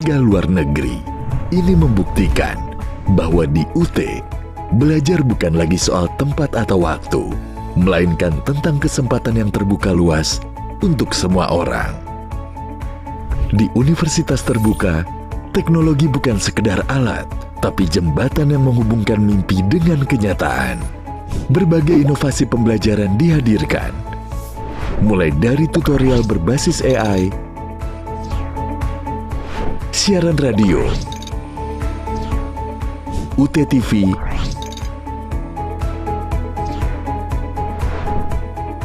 hingga luar negeri. Ini membuktikan bahwa di UT, belajar bukan lagi soal tempat atau waktu, melainkan tentang kesempatan yang terbuka luas untuk semua orang. Di universitas terbuka, teknologi bukan sekedar alat, tapi jembatan yang menghubungkan mimpi dengan kenyataan. Berbagai inovasi pembelajaran dihadirkan, mulai dari tutorial berbasis AI, siaran radio, UT TV,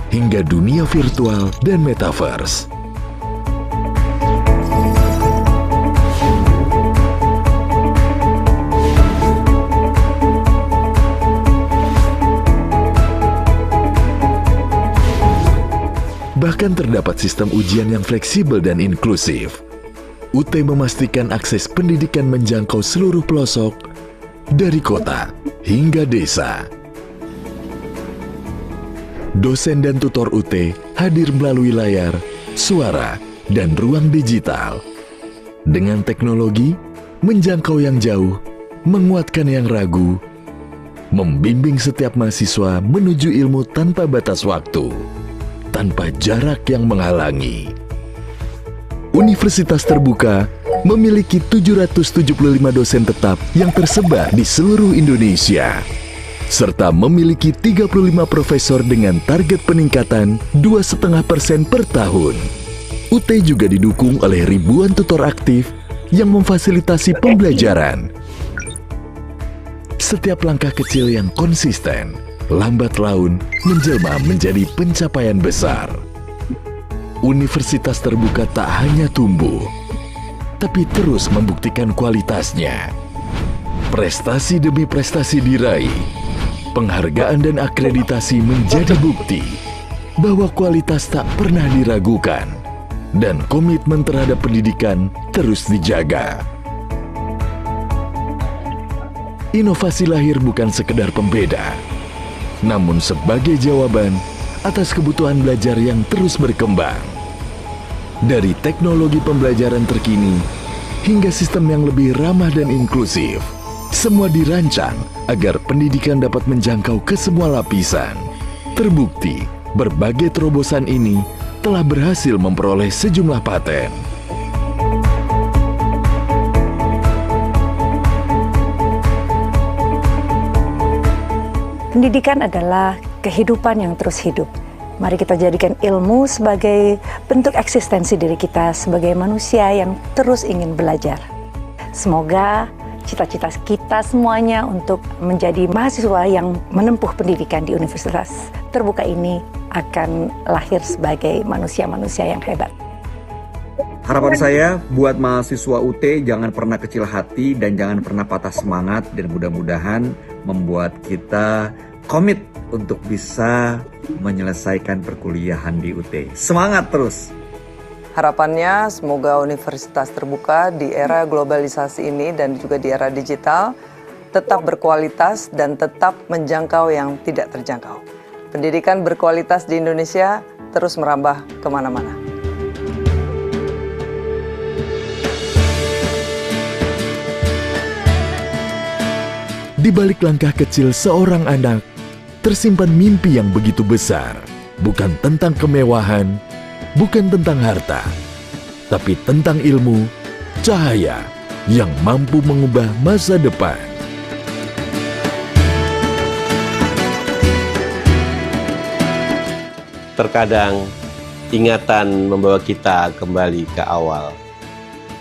hingga dunia virtual dan metaverse. Bahkan terdapat sistem ujian yang fleksibel dan inklusif. UT memastikan akses pendidikan menjangkau seluruh pelosok, dari kota hingga desa. Dosen dan tutor UT hadir melalui layar, suara, dan ruang digital. Dengan teknologi, menjangkau yang jauh, menguatkan yang ragu, membimbing setiap mahasiswa menuju ilmu tanpa batas waktu, tanpa jarak yang menghalangi. Universitas Terbuka memiliki 775 dosen tetap yang tersebar di seluruh Indonesia, serta memiliki 35 profesor dengan target peningkatan 2,5% per tahun. UT juga didukung oleh ribuan tutor aktif yang memfasilitasi pembelajaran. Setiap langkah kecil yang konsisten, lambat laun menjelma menjadi pencapaian besar. Universitas Terbuka tak hanya tumbuh, tapi terus membuktikan kualitasnya. Prestasi demi prestasi diraih, penghargaan dan akreditasi menjadi bukti bahwa kualitas tak pernah diragukan dan komitmen terhadap pendidikan terus dijaga. Inovasi lahir bukan sekedar pembeda, namun sebagai jawaban atas kebutuhan belajar yang terus berkembang. Dari teknologi pembelajaran terkini hingga sistem yang lebih ramah dan inklusif, semua dirancang agar pendidikan dapat menjangkau ke semua lapisan. Terbukti, berbagai terobosan ini telah berhasil memperoleh sejumlah paten. Pendidikan adalah kehidupan yang terus hidup. Mari kita jadikan ilmu sebagai bentuk eksistensi diri kita sebagai manusia yang terus ingin belajar. Semoga cita-cita kita semuanya untuk menjadi mahasiswa yang menempuh pendidikan di Universitas Terbuka ini akan lahir sebagai manusia-manusia yang hebat. Harapan saya buat mahasiswa UT jangan pernah kecil hati dan jangan pernah patah semangat, dan mudah-mudahan membuat kita komit untuk bisa menyelesaikan perkuliahan di UT. Semangat terus! Harapannya semoga Universitas Terbuka di era globalisasi ini dan juga di era digital tetap berkualitas dan tetap menjangkau yang tidak terjangkau. Pendidikan berkualitas di Indonesia terus merambah kemana-mana. Di balik langkah kecil seorang anak, tersimpan mimpi yang begitu besar. Bukan tentang kemewahan, bukan tentang harta, tapi tentang ilmu, cahaya yang mampu mengubah masa depan. Terkadang ingatan membawa kita kembali ke awal,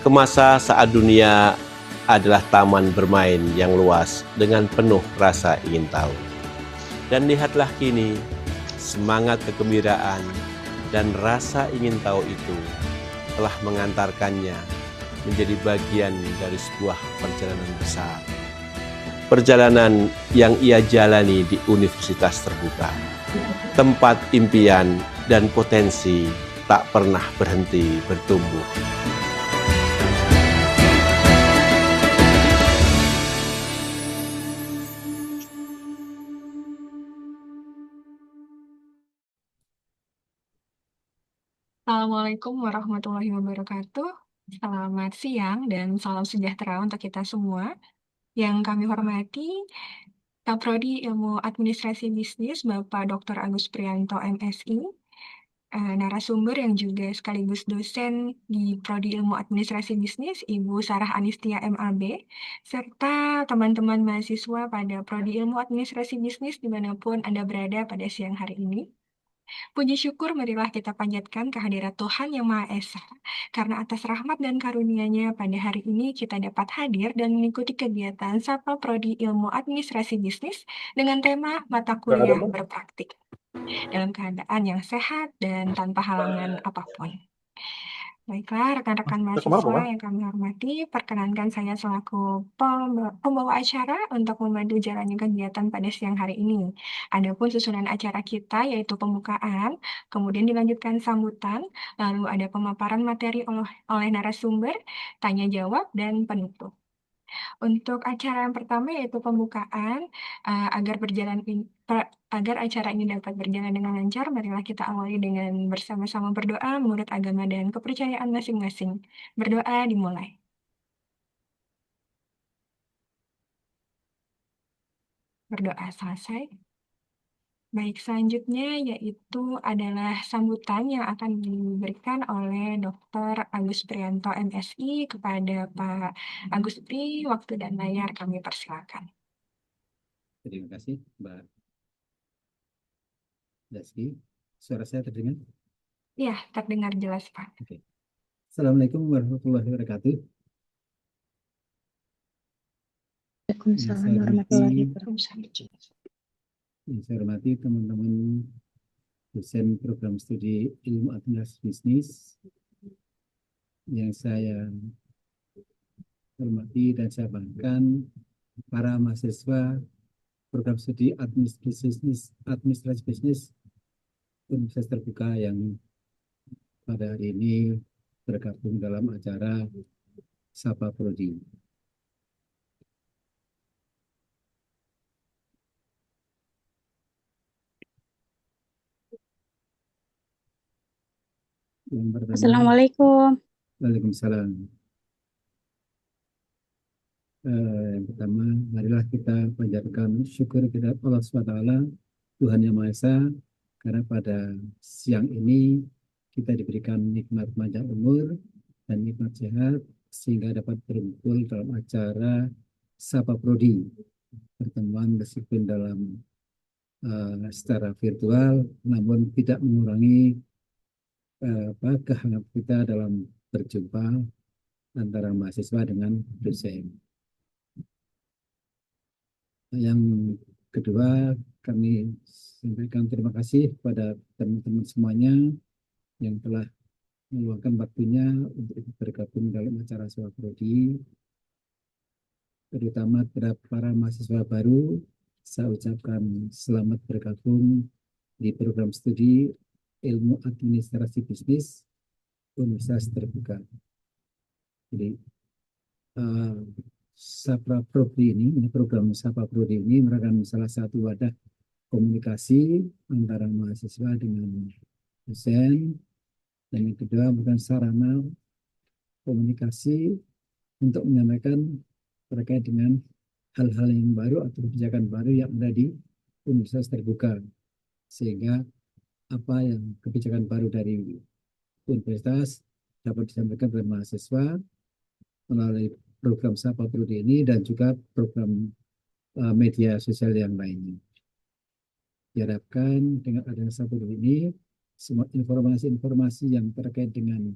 ke masa saat dunia adalah taman bermain yang luas dengan penuh rasa ingin tahu. Dan lihatlah kini, semangat kegembiraan dan rasa ingin tahu itu telah mengantarkannya menjadi bagian dari sebuah perjalanan besar. Perjalanan yang ia jalani di Universitas Terbuka, tempat impian dan potensi tak pernah berhenti bertumbuh. Assalamualaikum warahmatullahi wabarakatuh. Selamat siang dan salam sejahtera untuk kita semua. Yang kami hormati, Kaprodi Ilmu Administrasi Bisnis Bapak Dr. Agus Prianto MSI, narasumber yang juga sekaligus dosen di Prodi Ilmu Administrasi Bisnis, Ibu Sarah Anistia MAB, serta teman-teman mahasiswa pada Prodi Ilmu Administrasi Bisnis dimanapun Anda berada pada siang hari ini. Puji syukur marilah kita panjatkan kehadirat Tuhan Yang Maha Esa, karena atas rahmat dan karunia-Nya pada hari ini kita dapat hadir dan mengikuti kegiatan Sapa Prodi Ilmu Administrasi Bisnis dengan tema mata kuliah berpraktik dalam keadaan yang sehat dan tanpa halangan apapun. Baiklah, rekan-rekan mahasiswa yang kami hormati, perkenankan saya selaku pembawa acara untuk memandu jalannya kegiatan pada siang hari ini. Adapun susunan acara kita yaitu pembukaan, kemudian dilanjutkan sambutan, lalu ada pemaparan materi oleh narasumber, tanya jawab, dan penutup. Untuk acara yang pertama yaitu pembukaan, agar acara ini dapat berjalan dengan lancar, marilah kita awali dengan bersama-sama berdoa menurut agama dan kepercayaan masing-masing. Berdoa dimulai. Berdoa selesai. Baik, selanjutnya yaitu adalah sambutan yang akan diberikan oleh Dr. Agus Prianto MSI kepada Pak Agus Pri. Waktu dan layar kami persilakan. Terima kasih, Mbak Daski. Suara saya terdengar? Ya, terdengar jelas, Pak. Oke. Assalamualaikum warahmatullahi wabarakatuh. Waalaikumsalam warahmatullahi wabarakatuh. Saya hormati teman-teman dosen program studi ilmu administrasi bisnis yang saya hormati dan saya banggakan, para mahasiswa program studi administrasi bisnis Universitas Terbuka yang pada hari ini bergabung dalam acara Sapa Prodi. Yang pertama, Assalamualaikum. Waalaikumsalam. Yang pertama, marilah kita panjatkan syukur kepada Allah SWT, Tuhan Yang Maha Esa, karena pada siang ini kita diberikan nikmat panjang umur dan nikmat sehat, sehingga dapat berkumpul dalam acara Sapa Prodi, pertemuan meskipun dalam secara virtual, namun tidak mengurangi kehangatan kita dalam berjumpa antara mahasiswa dengan dosen. Yang kedua, kami sampaikan terima kasih kepada teman-teman semuanya yang telah meluangkan waktunya untuk bergabung dalam acara Sapa Prodi, terutama kepada para mahasiswa baru. Saya ucapkan selamat bergabung di program studi Ilmu Administrasi Bisnis Universitas Terbuka. Jadi Sapa Prodi ini program Sapa Prodi ini merupakan salah satu wadah komunikasi antara mahasiswa dengan dosen, dan yang kedua merupakan sarana komunikasi untuk menyampaikan terkait dengan hal-hal yang baru atau kebijakan baru yang ada di Universitas Terbuka, sehingga apa yang kebijakan baru dari universitas dapat disampaikan oleh mahasiswa melalui program Sapa Prodi ini dan juga program media sosial yang lainnya. Diharapkan dengan adanya Sapa Prodi ini, semua informasi-informasi yang terkait dengan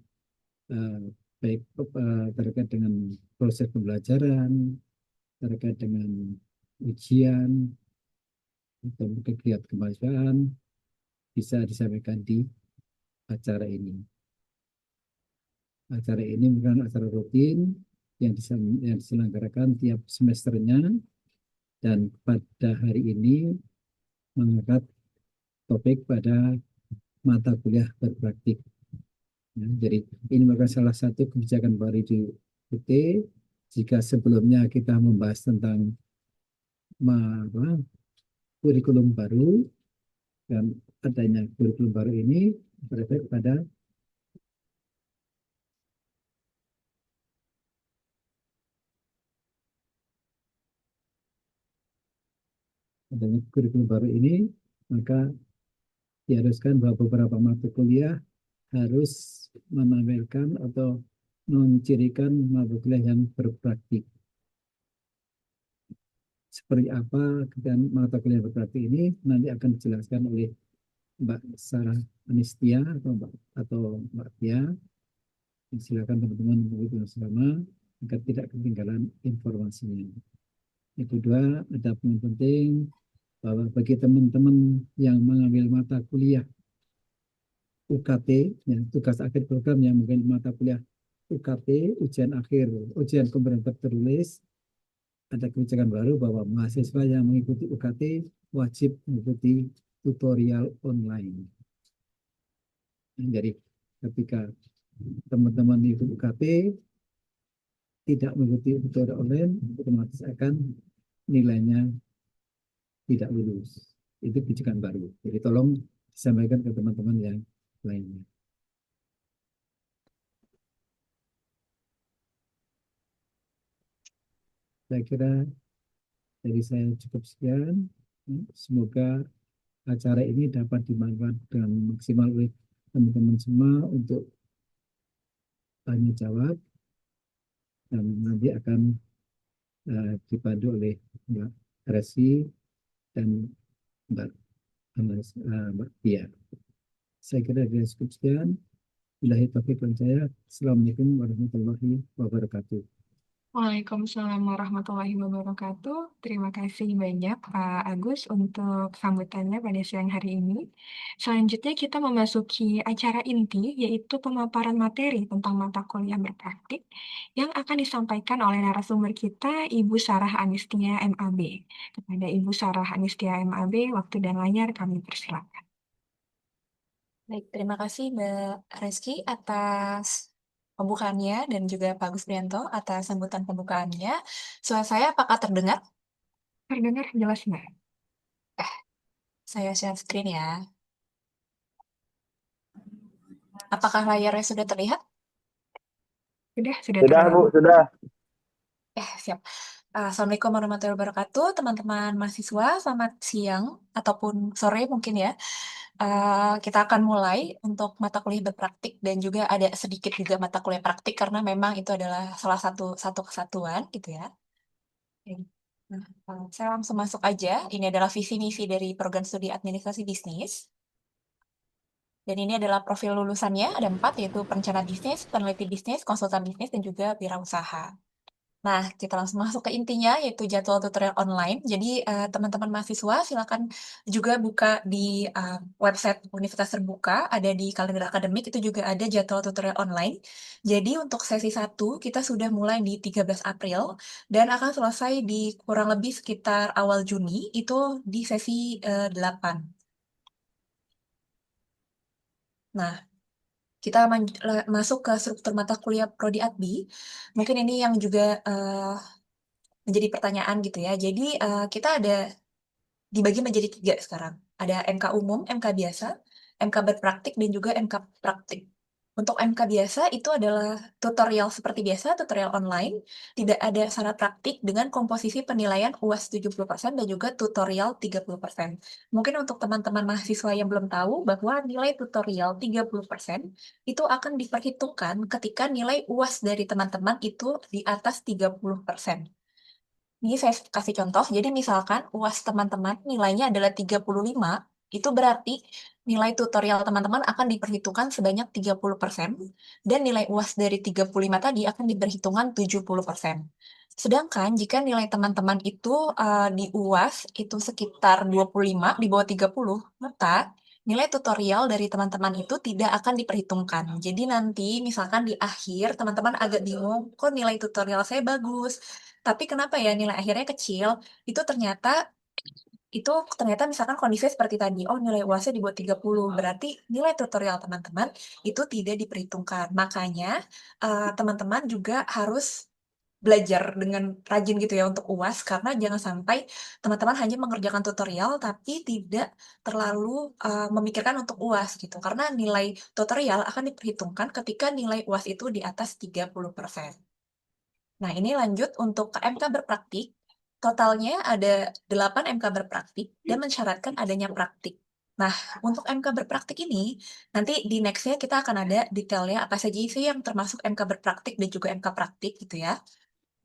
terkait dengan proses pembelajaran, terkait dengan ujian atau kegiatan kemahasiswaan bisa disampaikan di acara ini. Acara ini merupakan acara rutin yang diselenggarakan tiap semesternya, dan pada hari ini mengangkat topik pada mata kuliah berpraktik. Ya, jadi ini merupakan salah satu kebijakan baru di UT. Jika sebelumnya kita membahas tentang kurikulum baru, dan adanya kurikulum baru ini berefek pada adanya kurikulum baru ini, maka diharuskan bahwa beberapa mata kuliah harus menampilkan atau mencirikan mata kuliah yang berpraktik. Seperti apa dan mata kuliah berpraktik ini nanti akan dijelaskan oleh Mbak Sarah Anistia atau Mbak Tia. Silakan teman-teman mengikuti bersama agar tidak ketinggalan informasinya. Yang kedua, ada poin penting bahwa bagi teman-teman yang mengambil mata kuliah UKT, ya, tugas akhir program yang mungkin mata kuliah UKT, ujian komprehensif tertulis, ada kebijakan baru bahwa mahasiswa yang mengikuti UKT wajib mengikuti tutorial online. Jadi ketika teman-teman mengikuti UKT tidak mengikuti tutorial online, otomatis akan nilainya tidak lulus. Itu kebijakan baru. Jadi tolong disampaikan ke teman-teman yang lainnya. Saya kira dari saya cukup sekian. Semoga acara ini dapat dimanfaatkan dengan maksimal oleh teman-teman semua untuk tanya jawab, dan nanti akan dipandu oleh Mbak Resi dan Mbak Tia. Saya kira dari cukup sekian. Billahi taufiq wal hidayah. Assalamualaikum warahmatullahi wabarakatuh. Waalaikumsalam warahmatullahi wabarakatuh. Terima kasih banyak Pak Agus untuk sambutannya pada siang hari ini. Selanjutnya kita memasuki acara inti, yaitu pemaparan materi tentang mata kuliah berpraktik yang akan disampaikan oleh narasumber kita, Ibu Sarah Anistia MAB. Kepada Ibu Sarah Anistia MAB, waktu dan layar kami persilakan. Baik, terima kasih Mbak Reski atas pembukaannya dan juga Pak Agus Prianto atas sambutan pembukaannya. Suara saya apakah terdengar? Terdengar jelas, Mbak. Saya share screen ya. Apakah layarnya sudah terlihat? Sudah Sudah, terlihat. Bu, sudah. Siap. Assalamualaikum warahmatullahi wabarakatuh, teman-teman mahasiswa. Selamat siang ataupun sore mungkin ya. Kita akan mulai untuk mata kuliah berpraktik dan juga ada sedikit juga mata kuliah praktik karena memang itu adalah salah satu kesatuan gitu ya. Nah, saya langsung masuk aja. Ini adalah visi misi dari program studi administrasi bisnis. Dan ini adalah profil lulusannya, ada 4, yaitu perencana bisnis, peneliti bisnis, konsultan bisnis, dan juga wirausaha. Nah, kita langsung masuk ke intinya, yaitu jadwal tutorial online. Jadi, teman-teman mahasiswa silakan juga buka di website Universitas Terbuka, ada di kalender akademik, itu juga ada jadwal tutorial online. Jadi, untuk sesi 1, kita sudah mulai di 13 April, dan akan selesai di kurang lebih sekitar awal Juni, itu di sesi 8. Nah, kita masuk ke struktur mata kuliah Prodi Adbi. Mungkin ini yang juga menjadi pertanyaan gitu ya. Jadi kita ada dibagi menjadi 3 sekarang. Ada MK umum, MK biasa, MK berpraktik, dan juga MK praktik. Untuk MK biasa itu adalah tutorial seperti biasa, tutorial online, tidak ada syarat praktik dengan komposisi penilaian UAS 70% dan juga tutorial 30%. Mungkin untuk teman-teman mahasiswa yang belum tahu bahwa nilai tutorial 30% itu akan diperhitungkan ketika nilai UAS dari teman-teman itu di atas 30%. Ini saya kasih contoh, jadi misalkan UAS teman-teman nilainya adalah 35, itu berarti nilai tutorial teman-teman akan diperhitungkan sebanyak 30%, dan nilai UAS dari 35 tadi akan diperhitungkan 70%. Sedangkan jika nilai teman-teman itu di UAS itu sekitar 25, di bawah 30, maka nilai tutorial dari teman-teman itu tidak akan diperhitungkan. Jadi nanti misalkan di akhir teman-teman agak bingung, kok nilai tutorial saya bagus, tapi kenapa ya nilai akhirnya kecil? Itu ternyata misalkan kondisinya seperti tadi, oh nilai UAS-nya di bawah 30, berarti nilai tutorial teman-teman itu tidak diperhitungkan. Makanya teman-teman juga harus belajar dengan rajin gitu ya untuk UAS, karena jangan sampai teman-teman hanya mengerjakan tutorial tapi tidak terlalu memikirkan untuk UAS gitu. Karena nilai tutorial akan diperhitungkan ketika nilai UAS itu di atas 30%. Nah, ini lanjut untuk KMK berpraktik. totalnya ada 8 MK berpraktik dan mensyaratkan adanya praktik. Nah, untuk MK berpraktik ini, nanti di next-nya kita akan ada detailnya apa saja sih yang termasuk MK berpraktik dan juga MK praktik gitu ya.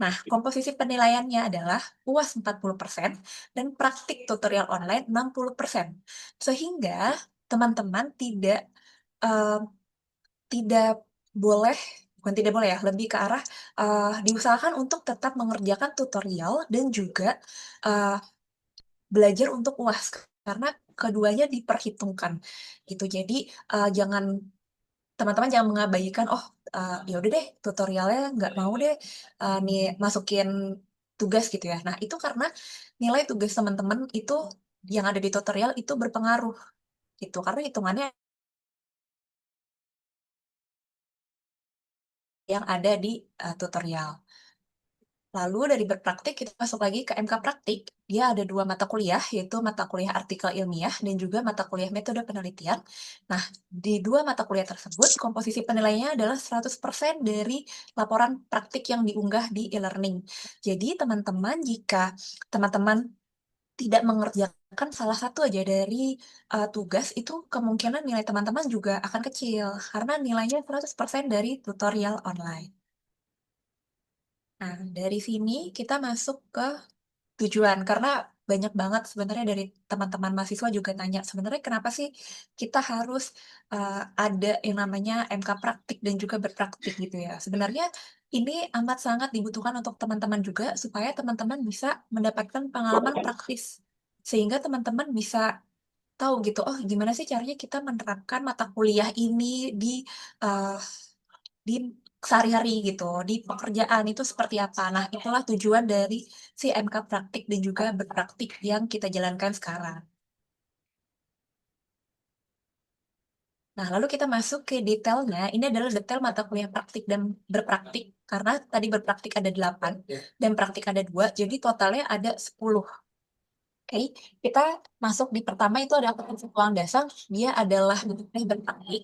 Nah, komposisi penilaiannya adalah UAS 40% dan praktik tutorial online 60%. Sehingga teman-teman eh, tidak boleh, bukan tidak boleh ya, lebih ke arah diusahakan untuk tetap mengerjakan tutorial dan juga eh, belajar untuk UAS karena keduanya diperhitungkan gitu. Jadi jangan teman-teman jangan mengabaikan, oh ya udah deh tutorialnya nggak mau deh nih masukin tugas gitu ya. Nah itu karena nilai tugas teman-teman itu yang ada di tutorial itu berpengaruh gitu karena hitungannya yang ada di tutorial. Lalu dari berpraktik kita masuk lagi ke MK praktik. Dia ada 2 mata kuliah, yaitu mata kuliah artikel ilmiah dan juga mata kuliah metode penelitian. Nah, di 2 mata kuliah tersebut, komposisi penilaiannya adalah 100% dari laporan praktik yang diunggah di e-learning. Jadi, teman-teman, jika teman-teman tidak mengerjakan salah satu aja dari tugas, itu kemungkinan nilai teman-teman juga akan kecil, karena nilainya 100% dari tutorial online. Nah, dari sini kita masuk ke tujuan, karena banyak banget sebenarnya dari teman-teman mahasiswa juga tanya, sebenarnya kenapa sih kita harus ada yang namanya MK praktik dan juga berpraktik gitu ya. Sebenarnya ini amat sangat dibutuhkan untuk teman-teman juga, supaya teman-teman bisa mendapatkan pengalaman praktis. Sehingga teman-teman bisa tahu gitu, oh gimana sih caranya kita menerapkan mata kuliah ini eh, di sehari-hari gitu, di pekerjaan itu seperti apa. Nah, itulah tujuan dari si MK praktik dan juga berpraktik yang kita jalankan sekarang. Nah, lalu kita masuk ke detailnya. Ini adalah detail mata kuliah praktik dan berpraktik. Karena tadi berpraktik ada 8 dan praktik ada 2, jadi totalnya ada 10. Oke, kita masuk di pertama itu ada akuntansi keuangan dasar. Dia adalah mata kuliah berpraktik.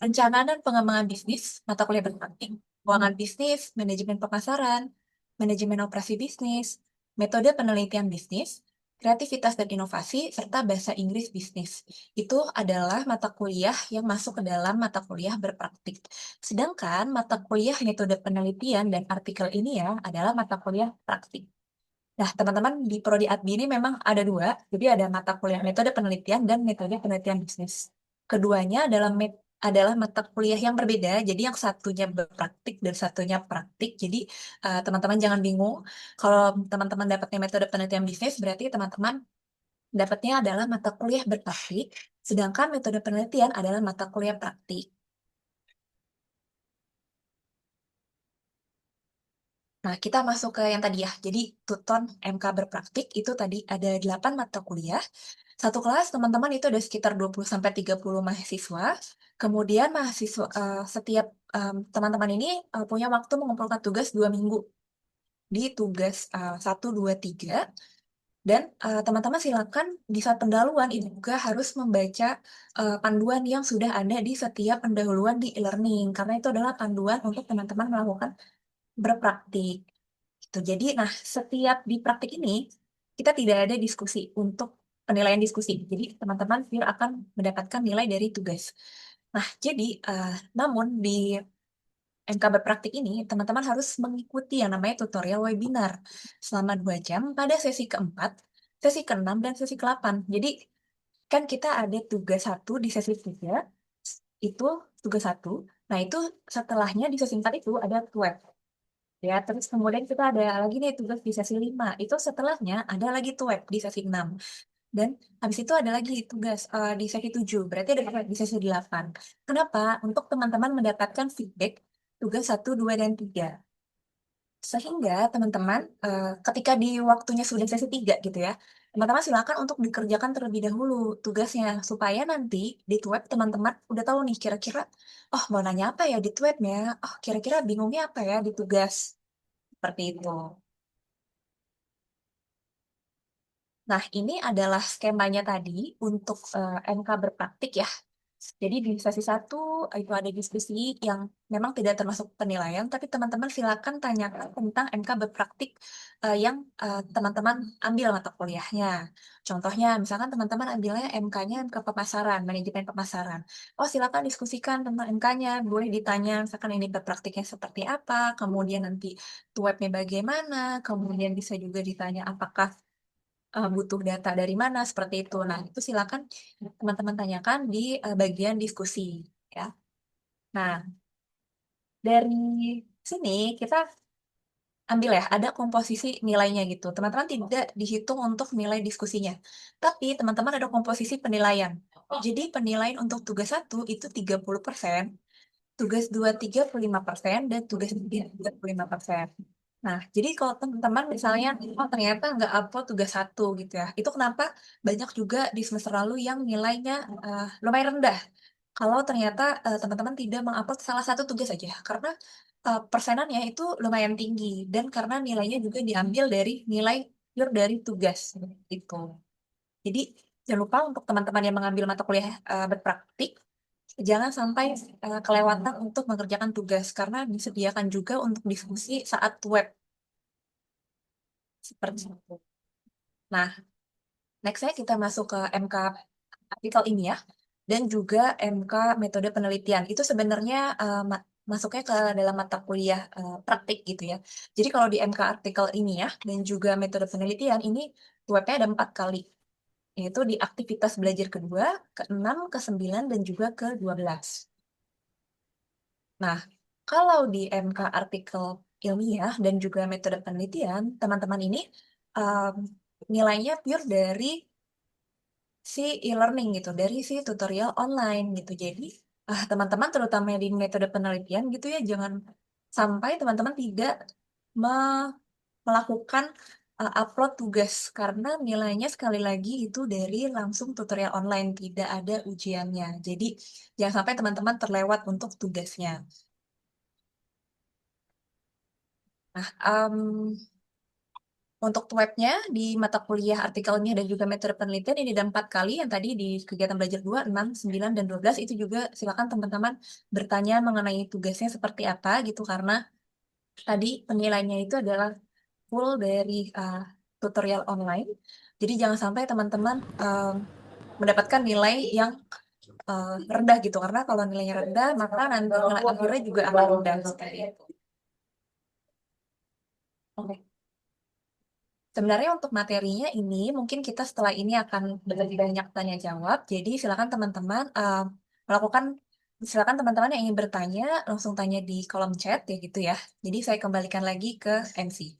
Perencanaan dan pengembangan bisnis, mata kuliah berpraktik, keuangan bisnis, manajemen pemasaran, manajemen operasi bisnis, metode penelitian bisnis, kreativitas dan inovasi, serta bahasa Inggris bisnis. Itu adalah mata kuliah yang masuk ke dalam mata kuliah berpraktik. Sedangkan mata kuliah metode penelitian dan artikel ini ya adalah mata kuliah praktik. Nah, teman-teman di Prodi Adbi ini memang ada 2, jadi ada mata kuliah metode penelitian dan metode penelitian bisnis. Keduanya adalah mata kuliah yang berbeda, jadi yang satunya berpraktik dan satunya praktik. Jadi teman-teman jangan bingung, kalau teman-teman dapatnya metode penelitian bisnis, berarti teman-teman dapatnya adalah mata kuliah berpraktik, sedangkan metode penelitian adalah mata kuliah praktik. Nah, kita masuk ke yang tadi ya. Jadi, Tuton MK berpraktik itu tadi ada 8 mata kuliah. Satu kelas teman-teman itu ada sekitar 20-30 mahasiswa. Kemudian mahasiswa setiap teman-teman ini punya waktu mengumpulkan tugas 2 minggu. Di tugas 1, 2, 3. Dan teman-teman silakan di saat pendahuluan ini juga harus membaca panduan yang sudah ada di setiap pendahuluan di e-learning. Karena itu adalah panduan untuk teman-teman melakukan berpraktik. Gitu. Jadi, nah setiap di praktik ini kita tidak ada diskusi untuk penilaian diskusi. Jadi teman-teman pure akan mendapatkan nilai dari tugas. Nah, jadi namun di MK berpraktik ini teman-teman harus mengikuti yang namanya tutorial webinar selama 2 jam pada sesi keempat, sesi keenam dan sesi ke-8. Jadi kan kita ada tugas 1 di sesi 3, itu tugas 1. Nah, itu setelahnya di sesi 4 itu ada web. Ya, terus kemudian kita ada lagi nih tugas di sesi 5. Itu setelahnya ada lagi tuh web di sesi 6. Dan habis itu ada lagi tugas di sesi 7. Berarti ada di sesi 8. Kenapa? Untuk teman-teman mendapatkan feedback tugas 1, 2, dan 3. Sehingga teman-teman ketika di waktunya sudah sesi 3 gitu ya, teman-teman silakan untuk dikerjakan terlebih dahulu tugasnya. Supaya nanti di web teman-teman udah tahu nih kira-kira, oh mau nanya apa ya di webnya? Oh kira-kira bingungnya apa ya di tugas? Seperti itu. Nah, ini adalah skemanya tadi untuk MK berpraktik ya. Jadi di sesi 1 itu ada diskusi yang memang tidak termasuk penilaian, tapi teman-teman silakan tanyakan tentang MK berpraktik yang teman-teman ambil mata kuliahnya. Contohnya, misalkan teman-teman ambilnya MK-nya MK pemasaran, manajemen pemasaran. Oh, silakan diskusikan tentang MK-nya, boleh ditanya misalkan ini berpraktiknya seperti apa, kemudian nanti webnya bagaimana, kemudian bisa juga ditanya apakah butuh data dari mana, seperti itu. Nah, itu silakan teman-teman tanyakan di bagian diskusi, ya. Nah, dari sini kita ambil ya, ada komposisi nilainya gitu. Teman-teman tidak dihitung untuk nilai diskusinya, tapi teman-teman ada komposisi penilaian. Jadi penilaian untuk tugas 1 itu 30%, tugas 2 35%, dan tugas 3 35%. Nah, jadi kalau teman-teman misalnya, oh ternyata nggak upload tugas 1 gitu ya, itu kenapa banyak juga di semester lalu yang nilainya lumayan rendah. Kalau ternyata teman-teman tidak mengupload salah satu tugas saja, karena persenannya itu lumayan tinggi, dan karena nilainya juga diambil dari nilai pure dari tugas, itu. Jadi, jangan lupa untuk teman-teman yang mengambil mata kuliah berpraktik, jangan sampai kelewatan untuk mengerjakan tugas, karena disediakan juga untuk diskusi saat web. Seperti itu. Nah, next-nya kita masuk ke MK artikel ini ya, dan juga MK metode penelitian. Itu sebenarnya masuknya ke dalam mata kuliah praktik gitu ya. Jadi kalau di MK artikel ini ya, dan juga metode penelitian ini webnya ada 4 kali. Yaitu di aktivitas belajar kedua, ke-6, ke-9, dan juga ke-12. Nah, kalau di MK artikel ilmiah dan juga metode penelitian, teman-teman ini nilainya pure dari si e-learning gitu, dari si tutorial online gitu. Jadi, teman-teman terutama di metode penelitian gitu ya, jangan sampai teman-teman tidak melakukan upload tugas, karena nilainya sekali lagi itu dari langsung tutorial online, tidak ada ujiannya. Jadi, jangan sampai teman-teman terlewat untuk tugasnya. Nah, untuk webnya di mata kuliah artikelnya dan juga metode penelitian ini ada 4 kali, yang tadi di kegiatan belajar 2, 6, 9, dan 12 itu juga silakan teman-teman bertanya mengenai tugasnya seperti apa gitu, karena tadi penilaiannya itu adalah full dari tutorial online. Jadi jangan sampai teman-teman mendapatkan nilai yang rendah gitu, karena kalau nilainya rendah maka nanti nilai akhirnya juga akan rendah seperti itu. Oke. Sebenarnya untuk materinya ini mungkin kita setelah ini akan lebih banyak tanya jawab. Jadi silakan teman-teman melakukan silakan teman-teman yang ingin bertanya langsung tanya di kolom chat ya gitu ya. Jadi saya kembalikan lagi ke MC.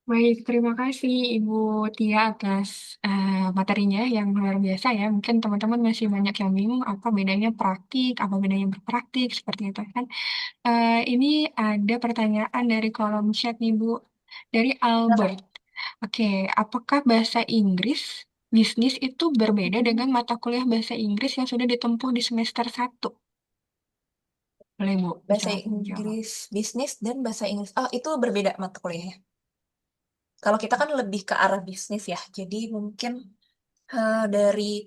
Baik, terima kasih Ibu Tia atas materinya yang luar biasa ya. Mungkin teman-teman masih banyak yang bingung apa bedanya praktik, apa bedanya berpraktik, seperti itu kan. Ini ada pertanyaan dari kolom chat nih Bu, dari Albert. Oke, apakah bahasa Inggris bisnis itu berbeda dengan mata kuliah bahasa Inggris yang sudah ditempuh di semester 1? Boleh Bu, Bahasa bisa jawab. Inggris bisnis dan bahasa Inggris. Oh, itu berbeda mata kuliahnya. Kalau kita kan lebih ke arah bisnis ya. Jadi mungkin dari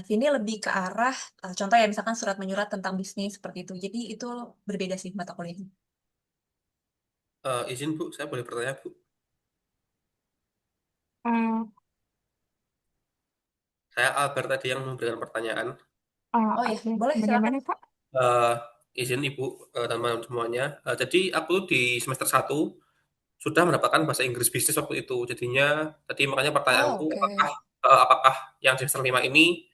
sini lebih ke arah contoh ya misalkan surat menyurat tentang bisnis seperti itu. Jadi itu berbeda sih mata kuliahnya. Izin Bu, saya boleh bertanya Bu? Eh, Saya Albert tadi yang memberikan pertanyaan. Oh ya, boleh bagaimana silakan. Pak? Izin Ibu teman-teman semuanya. Jadi aku di semester 1 sudah mendapatkan bahasa Inggris bisnis waktu itu. Jadinya tadi makanya pertanyaanku Oke. apakah yang di semester 5 ini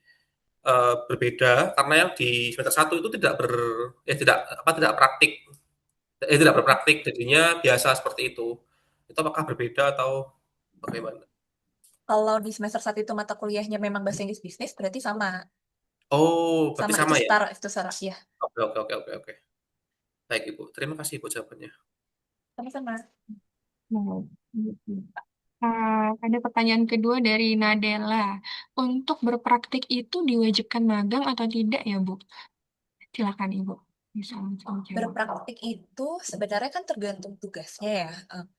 berbeda karena yang di semester 1 itu tidak praktik. Tidak berpraktik, jadinya biasa seperti itu. Itu apakah berbeda atau bagaimana? Kalau di semester 1 itu mata kuliahnya memang bahasa Inggris bisnis, berarti sama. Oh, berarti Sama, sama ya? itu setara, ya. Oke. Baik Ibu, terima kasih Ibu jawabannya. Sama-sama. Nah, gitu. Ada pertanyaan kedua dari Nadela. Untuk berpraktik itu diwajibkan magang atau tidak ya, Bu? Silakan Ibu. Bisa langsung jawab. Berpraktik itu sebenarnya kan tergantung tugasnya ya.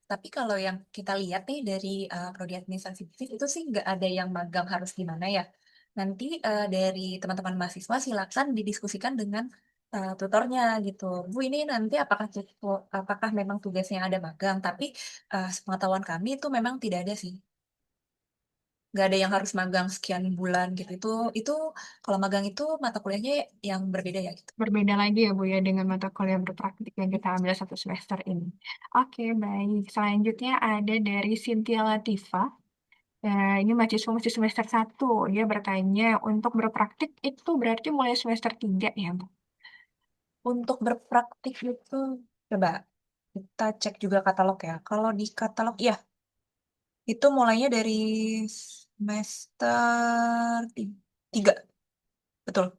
Tapi kalau yang kita lihat nih dari prodi administrasi bisnis itu sih nggak ada yang magang harus gimana ya. Nanti dari teman-teman mahasiswa silakan didiskusikan dengan tutornya gitu. Bu, ini nanti apakah memang tugasnya ada magang? Tapi sepengetahuan kami itu memang tidak ada sih. Nggak ada yang harus magang sekian bulan gitu. Itu kalau magang itu mata kuliahnya yang berbeda ya gitu. Berbeda lagi ya Bu ya dengan mata kuliah berpraktik yang kita ambil 1 semester ini. Oke, baik. Selanjutnya ada dari Cynthia Latifa. Ini mahasiswa masih semester 1. Dia bertanya, untuk berpraktik itu berarti mulai semester 3 ya, Bu? Untuk berpraktik itu coba kita cek juga katalog ya. Kalau di katalog ya itu mulainya dari semester 3. Betul.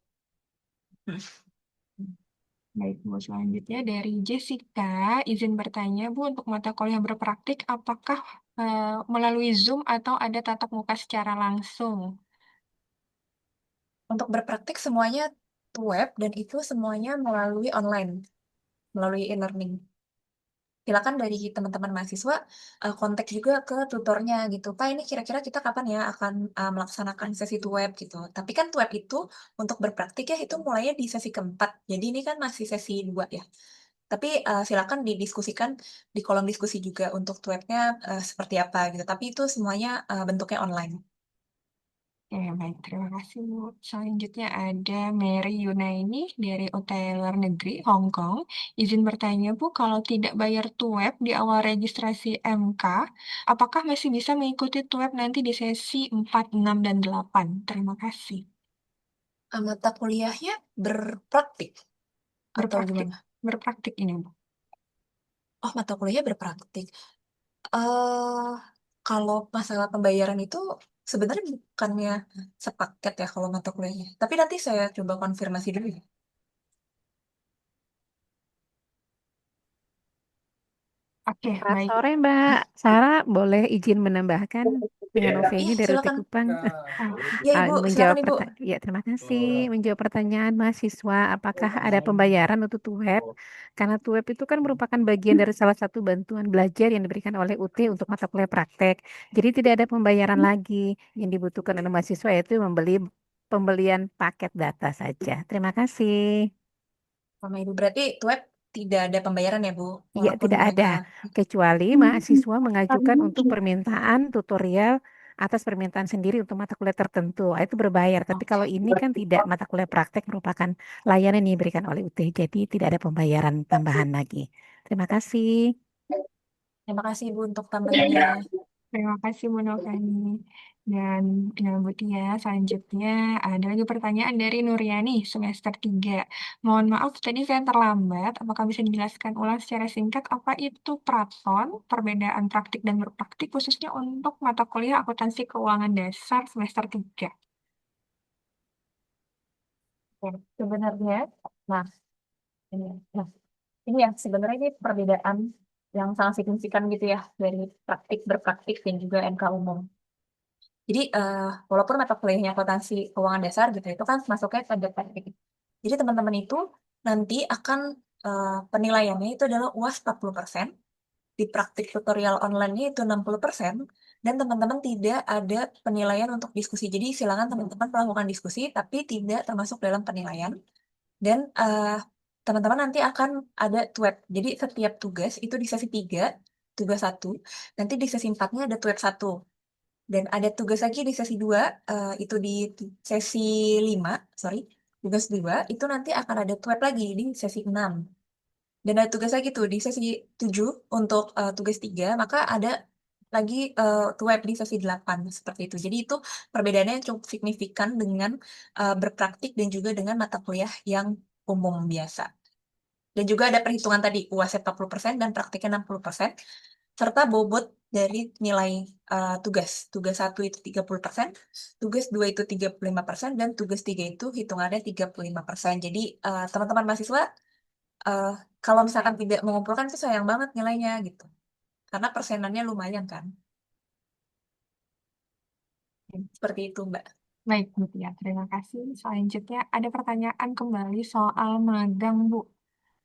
Hmm. Baik, Bu. Selanjutnya dari Jessica, izin bertanya, Bu, untuk mata kuliah berpraktik, apakah melalui Zoom atau ada tatap muka secara langsung? Untuk berpraktik semuanya web dan itu semuanya melalui online, melalui e-learning. Silakan dari teman-teman mahasiswa kontak juga ke tutornya gitu. Pak, ini kira-kira kita kapan ya akan melaksanakan sesi web gitu. Tapi kan web itu untuk berpraktik ya itu mulainya di sesi keempat. Jadi ini kan masih sesi 2 ya. Tapi silakan didiskusikan di kolom diskusi juga untuk webnya seperti apa gitu. Tapi itu semuanya bentuknya online. Baik, terima kasih, Bu. Selanjutnya ada Mary Yunaini dari UT Luar Negeri, Hong Kong. Izin bertanya, Bu, kalau tidak bayar TUEP di awal registrasi MK, apakah masih bisa mengikuti TUEP nanti di sesi 4, 6, dan 8? Terima kasih. Mata kuliahnya berpraktik atau Berpraktik. gimana? Berpraktik ini, Bu. Oh, mata kuliahnya berpraktik. eh Kalau masalah pembayaran itu sebenarnya bukannya sepaket ya kalau mata kuliahnya. Tapi nanti saya coba konfirmasi dulu ya. Oke, Selamat baik. sore Mbak Sarah, boleh izin menambahkan dengan Iya, Noveni dari UT silakan. Kupang. Ya, Ibu, Menjawab silakan Ibu. ya terima kasih menjawab pertanyaan mahasiswa apakah ada pembayaran untuk TUEP karena TUEP itu kan merupakan bagian dari salah satu bantuan belajar yang diberikan oleh UT untuk mata kuliah praktek. Jadi tidak ada pembayaran lagi, yang dibutuhkan oleh mahasiswa yaitu pembelian paket data saja. Terima kasih. Sama Ibu berarti web tidak ada pembayaran ya, Bu, Iya, walaupun tidak ada, mereka. kecuali mahasiswa mengajukan untuk permintaan tutorial atas permintaan sendiri untuk mata kuliah tertentu. Itu berbayar. Tapi kalau ini kan tidak, mata kuliah praktek merupakan layanan yang diberikan oleh UT, jadi tidak ada pembayaran tambahan lagi. Terima kasih. Terima kasih Ibu untuk tambahannya. Terima kasih Bu Novani. Dan Bu Tia, selanjutnya ada lagi pertanyaan dari Nuryani, semester 3. Mohon maaf, tadi saya terlambat. Apakah bisa dijelaskan ulang secara singkat apa itu praton, perbedaan praktik dan berpraktik, khususnya untuk mata kuliah akuntansi keuangan dasar semester 3? Oke, sebenarnya, nah ini, nah ini ya sebenarnya ini perbedaan yang sangat signifikan gitu ya dari praktik berpraktik dan juga MK umum. Jadi walaupun mata kuliahnya akuntansi keuangan dasar gitu itu kan masuknya pada praktik. Jadi teman-teman itu nanti akan penilaiannya itu adalah UAS 40%, di praktik tutorial online-nya itu 60%, dan teman-teman tidak ada penilaian untuk diskusi. Jadi silakan teman-teman melakukan diskusi tapi tidak termasuk dalam penilaian. Dan teman-teman nanti akan ada TWEP. Jadi setiap tugas itu di sesi 3, tugas 1, nanti di sesi 4-nya ada TWEP 1. Dan ada tugas lagi di sesi 2, itu di sesi 5, sorry, tugas 2, itu nanti akan ada TWEP lagi di sesi 6. Dan ada tugas lagi tuh di sesi 7 untuk tugas 3, maka ada lagi TWEP di sesi 8, seperti itu. Jadi itu perbedaannya cukup signifikan dengan berpraktik dan juga dengan mata kuliah yang umum biasa. Dan juga ada perhitungan tadi, UAS 40% dan praktiknya 60%, serta bobot dari nilai tugas. Tugas 1 itu 30%, tugas 2 itu 35%, dan tugas 3 itu hitungannya 35%. Jadi teman-teman mahasiswa, eh, kalau misalkan tidak mengumpulkan itu sayang banget nilainya gitu. Karena persenannya lumayan kan. Seperti itu, Mbak. Baik, Bu Tia. Terima kasih. Selanjutnya ada pertanyaan kembali soal magang, Bu.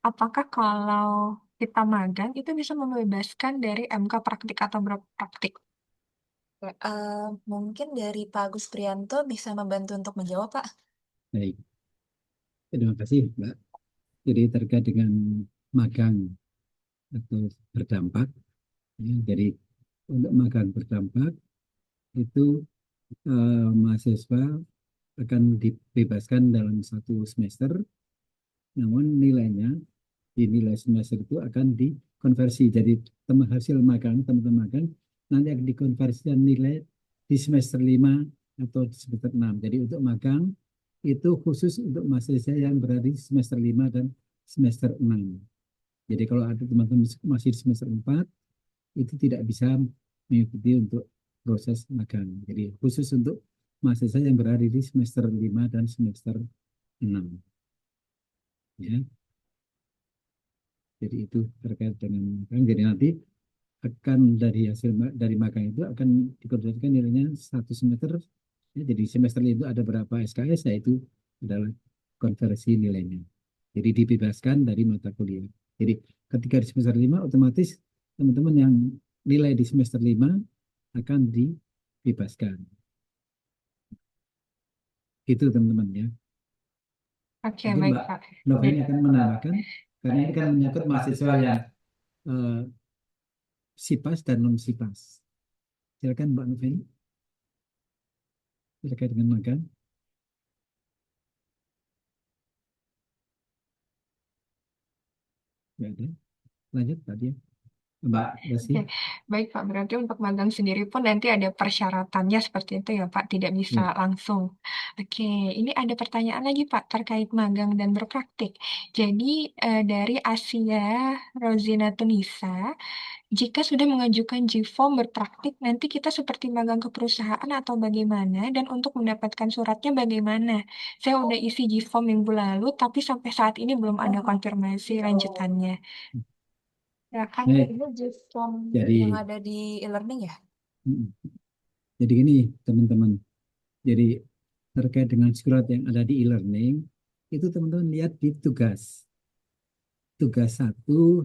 Apakah kalau kita magang itu bisa membebaskan dari MK praktik atau berpraktik? Oke, mungkin dari Pak Agus Prianto bisa membantu untuk menjawab, Pak. Baik, terima kasih, Mbak. Jadi terkait dengan magang atau berdampak, ya, jadi untuk magang berdampak itu mahasiswa akan dibebaskan dalam satu semester, namun nilainya di nilai semester itu akan dikonversi. Jadi hasil magang, teman-teman magang nanti akan dikonversikan nilai di semester 5 atau di semester 6. Jadi untuk magang itu khusus untuk mahasiswa yang berada di semester 5 dan semester 6. Jadi kalau ada teman-teman masih di semester 4, itu tidak bisa mengikuti untuk proses magang. Jadi khusus untuk mahasiswa yang berada di semester 5 dan semester 6. Ya. Jadi itu terkait dengan magang. Jadi nanti akan dari hasil dari magang itu akan dikonversikan nilainya satu semester. Ya, jadi semester itu ada berapa SKS, yaitu adalah konversi nilainya. Jadi dibebaskan dari mata kuliah. Jadi ketika di semester 5 otomatis teman-teman yang nilai di semester 5 akan dibebaskan. Itu teman-teman ya. Oke, Mungkin baik Mbak Pak. Noveni akan menambahkan, karena ini kan menyangkut mahasiswa yang eh, SIPAS dan non SIPAS. Silakan Mbak Noveni terkait dengan magang. Ya ada. Lanjut tadi ya. Mbak Desi. Oke, baik Pak. Berarti untuk magang sendiri pun nanti ada persyaratannya seperti itu ya Pak, tidak bisa Ya. langsung. Oke, ini ada pertanyaan lagi Pak terkait magang dan berpraktik. Jadi dari Asia Rozina Tunisa, jika sudah mengajukan G-Form berpraktik, nanti kita seperti magang ke perusahaan atau bagaimana? Dan untuk mendapatkan suratnya bagaimana? Saya udah isi G-Form minggu lalu, tapi sampai saat ini belum ada konfirmasi lanjutannya. Ya kan Baik. ini G-Form Jadi, yang ada di e-learning ya? jadi gini teman-teman. Jadi terkait dengan surat yang ada di e-learning, itu teman-teman lihat di tugas. Tugas 1,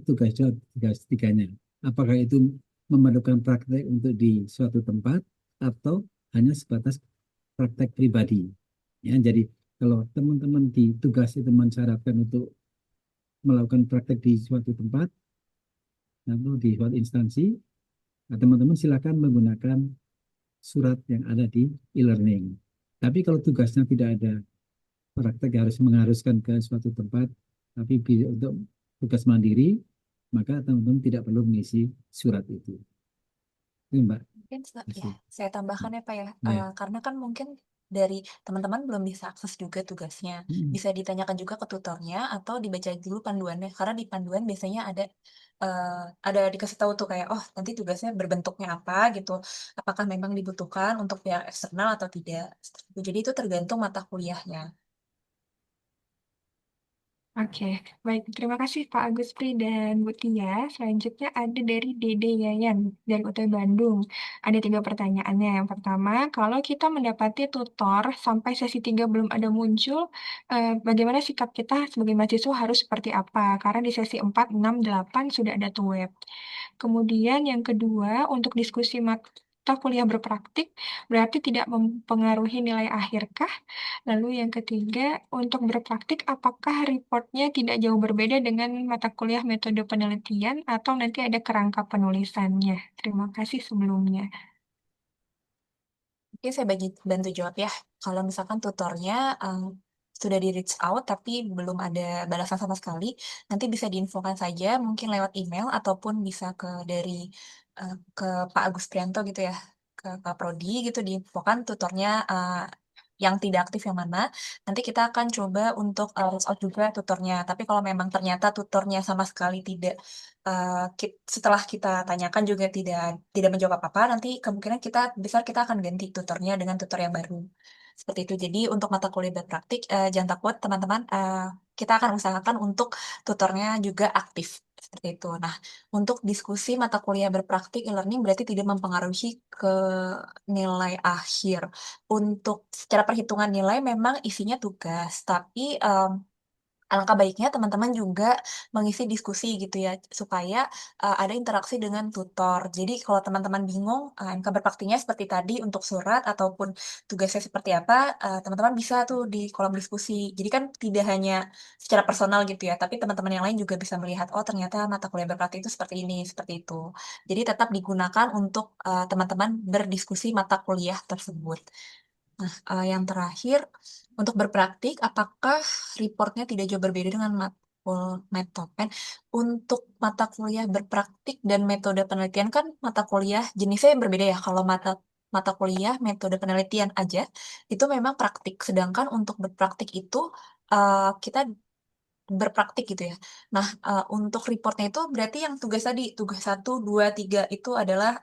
tugas 2, tugas 3-nya. Apakah itu memerlukan praktek untuk di suatu tempat atau hanya sebatas praktek pribadi. Ya, jadi kalau teman-teman di tugas itu mensyaratkan untuk melakukan praktek di suatu tempat atau di suatu instansi, nah, teman-teman silakan menggunakan surat yang ada di e-learning. Tapi kalau tugasnya tidak ada praktek harus mengharuskan ke suatu tempat, tapi untuk tugas mandiri, maka teman-teman tidak perlu mengisi surat itu. Ini Mbak. Mungkin ya, saya tambahkan ya Pak ya, Ya. karena kan mungkin dari teman-teman belum bisa akses juga tugasnya. Bisa ditanyakan juga ke tutornya atau dibaca dulu panduannya, karena di panduan biasanya ada dikasih tahu tuh kayak, oh nanti tugasnya berbentuknya apa gitu, apakah memang dibutuhkan untuk pihak eksternal atau tidak. Jadi itu tergantung mata kuliahnya. Oke, baik. Terima kasih Pak Agus Pri dan Bu Tia. Selanjutnya ada dari Dede Yayan dari UT Bandung. Ada 3 pertanyaannya. Yang pertama, kalau kita mendapati tutor sampai sesi 3 belum ada muncul, bagaimana sikap kita sebagai mahasiswa harus seperti apa? Karena di sesi 4, 6, 8 sudah ada tuh web. Kemudian yang kedua, untuk diskusi mata kuliah berpraktik, berarti tidak mempengaruhi nilai akhir kah? Lalu yang ketiga, untuk berpraktik apakah reportnya tidak jauh berbeda dengan mata kuliah metode penelitian atau nanti ada kerangka penulisannya? Terima kasih sebelumnya. Oke, saya bantu jawab ya. Kalau misalkan tutornya sudah di reach out tapi belum ada balasan sama sekali, nanti bisa diinfokan saja mungkin lewat email ataupun bisa ke Pak Agus Prianto gitu ya, ke Pak Prodi gitu diinfokan tutornya yang tidak aktif yang mana. Nanti kita akan coba untuk reach out juga tutornya. Tapi kalau memang ternyata tutornya sama sekali tidak setelah kita tanyakan juga tidak menjawab apa-apa, nanti kemungkinan besar kita akan ganti tutornya dengan tutor yang baru. Seperti itu. Jadi untuk mata kuliah berpraktik, jangan takut teman-teman, kita akan usahakan untuk tutornya juga aktif. Seperti itu. Nah, untuk diskusi mata kuliah berpraktik e-learning berarti tidak mempengaruhi ke nilai akhir. Untuk secara perhitungan nilai memang isinya tugas, tapi Alangkah baiknya teman-teman juga mengisi diskusi gitu ya, supaya ada interaksi dengan tutor. Jadi kalau teman-teman bingung MK berpraktiknya seperti tadi untuk surat ataupun tugasnya seperti apa, teman-teman bisa tuh di kolom diskusi. Jadi kan tidak hanya secara personal gitu ya, tapi teman-teman yang lain juga bisa melihat, oh ternyata mata kuliah berpraktik itu seperti ini, seperti itu. Jadi tetap digunakan untuk teman-teman berdiskusi mata kuliah tersebut. Nah, yang terakhir, untuk berpraktik, apakah reportnya tidak jauh berbeda dengan matkul Metopen? Untuk mata kuliah berpraktik dan metode penelitian kan mata kuliah jenisnya yang berbeda ya. Kalau mata kuliah metode penelitian aja, itu memang praktik. Sedangkan untuk berpraktik itu, kita berpraktik gitu ya. Nah, untuk reportnya itu berarti yang tugas tadi, tugas 1, 2, 3 itu adalah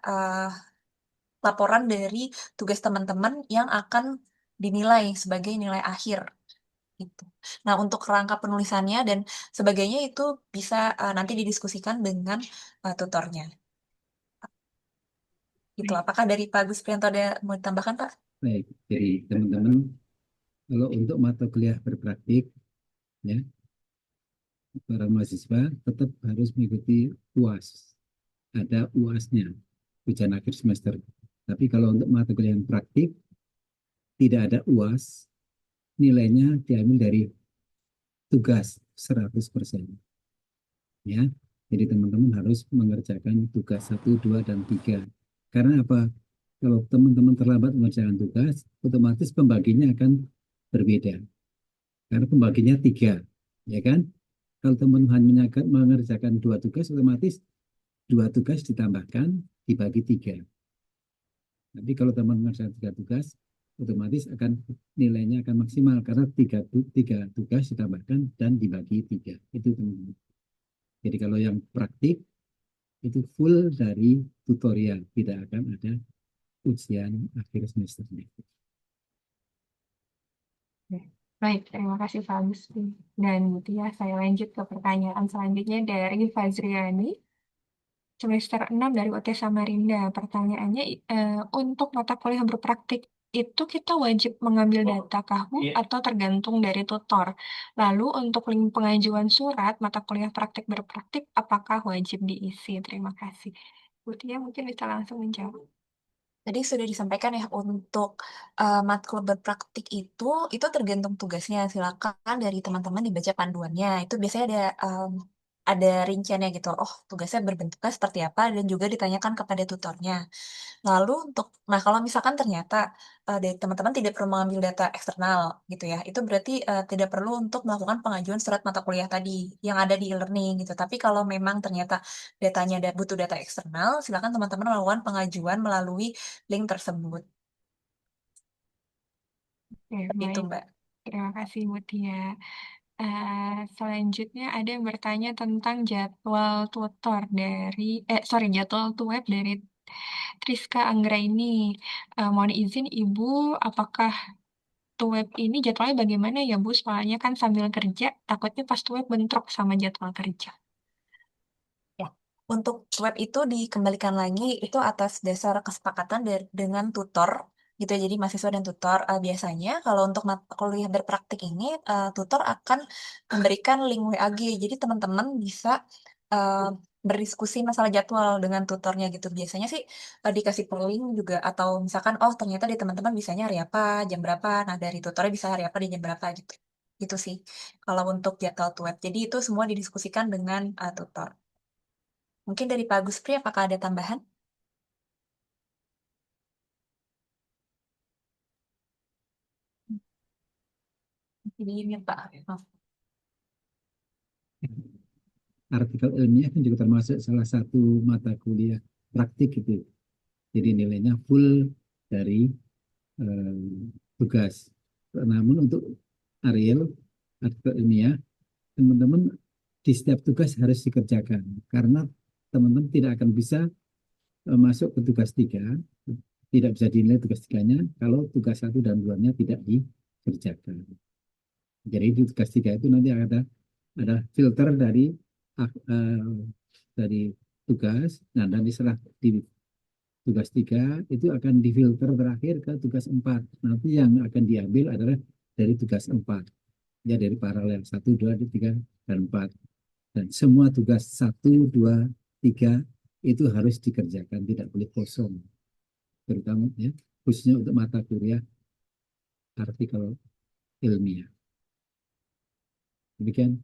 laporan dari tugas teman-teman yang akan dinilai sebagai nilai akhir gitu. Nah, untuk kerangka penulisannya dan sebagainya itu bisa nanti didiskusikan dengan tutornya. Gitu. Apakah dari Pak Gus Prianto ada mau ditambahkan, Pak? Baik, jadi teman-teman, kalau untuk mata kuliah berpraktik, ya, para mahasiswa tetap harus mengikuti UAS. Ada UAS-nya, ujian akhir semester. Tapi kalau untuk mata kuliah yang praktik, tidak ada UAS, nilainya diambil dari tugas 100%. Ya, jadi teman-teman harus mengerjakan tugas 1, 2, dan 3. Karena apa? Kalau teman-teman terlambat mengerjakan tugas, otomatis pembaginya akan berbeda. Karena pembaginya 3, ya kan? Kalau teman-teman mengerjakan 2 tugas, otomatis 2 tugas ditambahkan dibagi 3. Tapi kalau teman-teman mengerjakan 3 tugas, otomatis akan nilainya akan maksimal karena 3 tugas ditambahkan dan dibagi 3. Itu teman-teman. Jadi kalau yang praktik itu full dari tutorial, tidak akan ada ujian akhir semesternya. Baik, terima kasih Pak Agus. Dan ya, saya lanjut ke pertanyaan selanjutnya dari Fazriani, semester 6 dari UT Samarinda. Pertanyaannya, untuk mata kuliah berpraktik itu kita wajib mengambil data KAHU atau tergantung dari tutor. Lalu untuk link pengajuan surat mata kuliah praktik berpraktik, apakah wajib diisi? Terima kasih. Bu Tia mungkin bisa langsung menjawab. Tadi sudah disampaikan ya untuk matkul berpraktik itu tergantung tugasnya. Silakan dari teman-teman dibaca panduannya. Itu biasanya ada rinciannya gitu. Oh, tugasnya berbentuknya seperti apa dan juga ditanyakan kepada tutornya. Lalu nah kalau misalkan ternyata dari teman-teman tidak perlu mengambil data eksternal gitu ya, itu berarti tidak perlu untuk melakukan pengajuan surat mata kuliah tadi yang ada di e-learning gitu. Tapi kalau memang ternyata datanya butuh data eksternal, silakan teman-teman melakukan pengajuan melalui link tersebut. Oke, Itu baik. Mbak. Terima kasih Bu Tia. Selanjutnya ada yang bertanya tentang jadwal tutor dari, jadwal tuweb dari Triska Anggraini. Mohon izin Ibu, apakah tuweb ini jadwalnya bagaimana ya Bu? Soalnya kan sambil kerja, takutnya pas tuweb bentrok sama jadwal kerja. Ya, untuk web itu dikembalikan lagi itu atas dasar kesepakatan dengan tutor gitu ya. Jadi mahasiswa dan tutor biasanya kalau untuk mata kuliah berpraktik ini tutor akan memberikan link WAG. Jadi teman-teman bisa uh, berdiskusi masalah jadwal dengan tutornya gitu. Biasanya sih dikasih polling juga atau misalkan oh ternyata di teman-teman bisanya hari apa, jam berapa. Nah, dari tutornya bisa hari apa di jam berapa gitu. Gitu sih kalau untuk jadwal web. Jadi itu semua didiskusikan dengan tutor. Mungkin dari Pak Guspri, apakah ada tambahan? Jadi ini Pak. Maaf. Artikel ilmiah kan juga termasuk salah satu mata kuliah praktik itu. Jadi nilainya full dari tugas. Namun untuk Ariel, artikel ilmiah, teman-teman di setiap tugas harus dikerjakan. Karena teman-teman tidak akan bisa masuk ke tugas 3, tidak bisa dinilai tugas 3-nya kalau tugas 1 dan 2-nya tidak dikerjakan. Jadi di tugas 3 itu nanti ada filter dari tugas. Nah, dan setelah di tugas 3 itu akan difilter terakhir ke tugas 4. Nanti yang akan diambil adalah dari tugas 4. ya dari paralel 1, 2, 3, dan 4. Dan semua tugas 1, 2, 3 itu harus dikerjakan, tidak boleh kosong. Terutama ya, khususnya untuk mata kuliah artikel ilmiah. Demikian.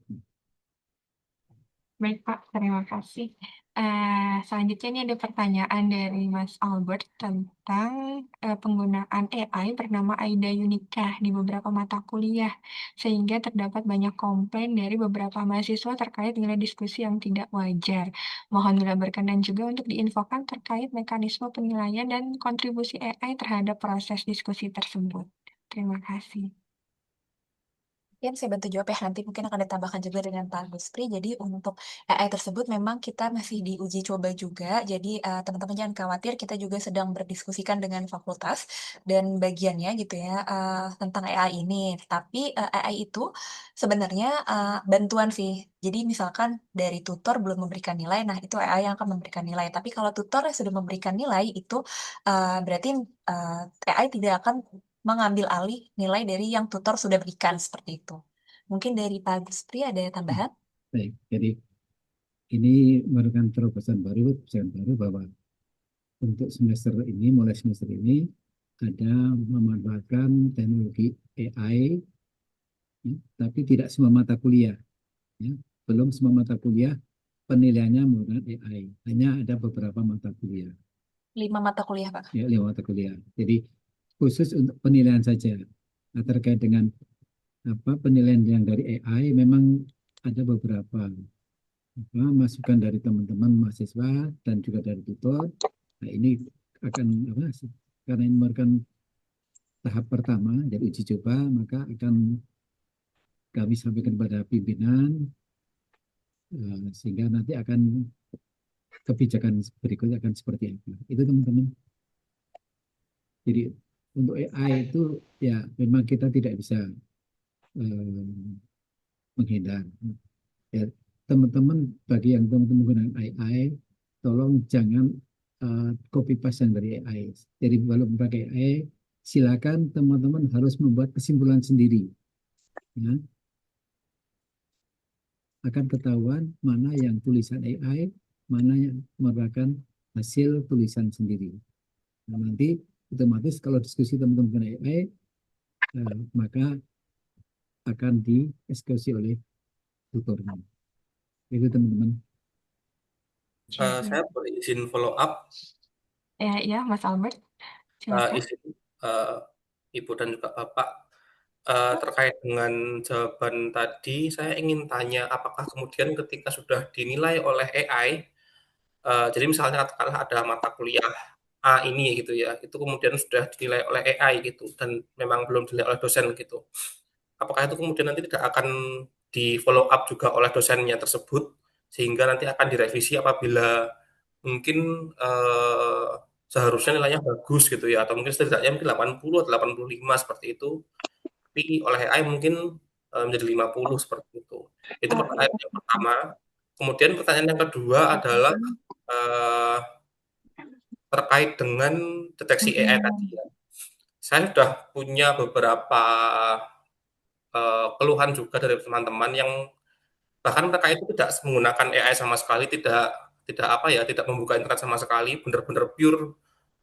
Baik Pak, terima kasih. Selanjutnya ini ada pertanyaan dari Mas Albert tentang penggunaan AI bernama Aida Yunika di beberapa mata kuliah, sehingga terdapat banyak komplain dari beberapa mahasiswa terkait nilai diskusi yang tidak wajar. Mohon bila berkenan juga untuk diinfokan terkait mekanisme penilaian dan kontribusi AI terhadap proses diskusi tersebut. Terima kasih. Mungkin saya bantu jawab ya, nanti mungkin akan ditambahkan juga dengan Pak Guspri. Jadi untuk AI tersebut memang kita masih diuji coba juga. Jadi teman-teman jangan khawatir, kita juga sedang berdiskusikan dengan fakultas dan bagiannya gitu ya tentang AI ini. Tapi AI itu sebenarnya bantuan sih. Jadi misalkan dari tutor belum memberikan nilai, nah itu AI yang akan memberikan nilai. Tapi kalau tutor yang sudah memberikan nilai itu berarti AI tidak akan mengambil alih nilai dari yang tutor sudah berikan seperti itu. Mungkin dari Pak Guspri ada tambahan? Baik, jadi ini merupakan terobosan baru bahwa untuk semester ini, mulai semester ini ada memanfaatkan teknologi AI, ya, tapi tidak semua mata kuliah. Ya. Belum semua mata kuliah penilaiannya menggunakan AI. Hanya ada beberapa mata kuliah. 5 mata kuliah, Pak. Ya, 5 mata kuliah. Jadi khusus untuk penilaian saja. Nah, terkait dengan penilaian yang dari AI memang ada beberapa masukan dari teman-teman mahasiswa dan juga dari tutor. Nah, ini akan karena ini merupakan tahap pertama dari uji coba, maka akan kami sampaikan kepada pimpinan sehingga nanti akan kebijakan berikutnya akan seperti apa. Itu teman-teman. Jadi untuk AI itu ya memang kita tidak bisa menghindar. Ya, teman-teman, bagi yang teman-teman menggunakan AI, tolong jangan copy paste yang dari AI. Jadi kalau pakai AI, silakan teman-teman harus membuat kesimpulan sendiri. Ya. Akan ketahuan mana yang tulisan AI, mana yang merupakan hasil tulisan sendiri. Nah, nanti otomatis kalau diskusi teman-teman dengan AI, maka akan dieksekusi oleh tutornya. Itu teman-teman. Saya boleh izin follow up. Ya, Mas Albert. Silakan. Izin Ibu dan juga Bapak. Terkait dengan jawaban tadi, saya ingin tanya apakah kemudian ketika sudah dinilai oleh AI, jadi misalnya katakanlah ada mata kuliah A ini gitu ya, itu kemudian sudah dinilai oleh AI gitu, dan memang belum dinilai oleh dosen gitu. Apakah itu kemudian nanti tidak akan di follow up juga oleh dosennya tersebut, sehingga nanti akan direvisi apabila mungkin seharusnya nilainya bagus gitu ya, atau mungkin setidaknya mungkin 80 atau 85 seperti itu, tapi oleh AI mungkin menjadi 50 seperti itu. Itu pertanyaan yang pertama. Kemudian pertanyaan yang kedua adalah terkait dengan deteksi AI tadi ya. Saya sudah punya beberapa keluhan juga dari teman-teman yang bahkan mereka itu tidak menggunakan AI sama sekali, tidak membuka internet sama sekali, benar-benar pure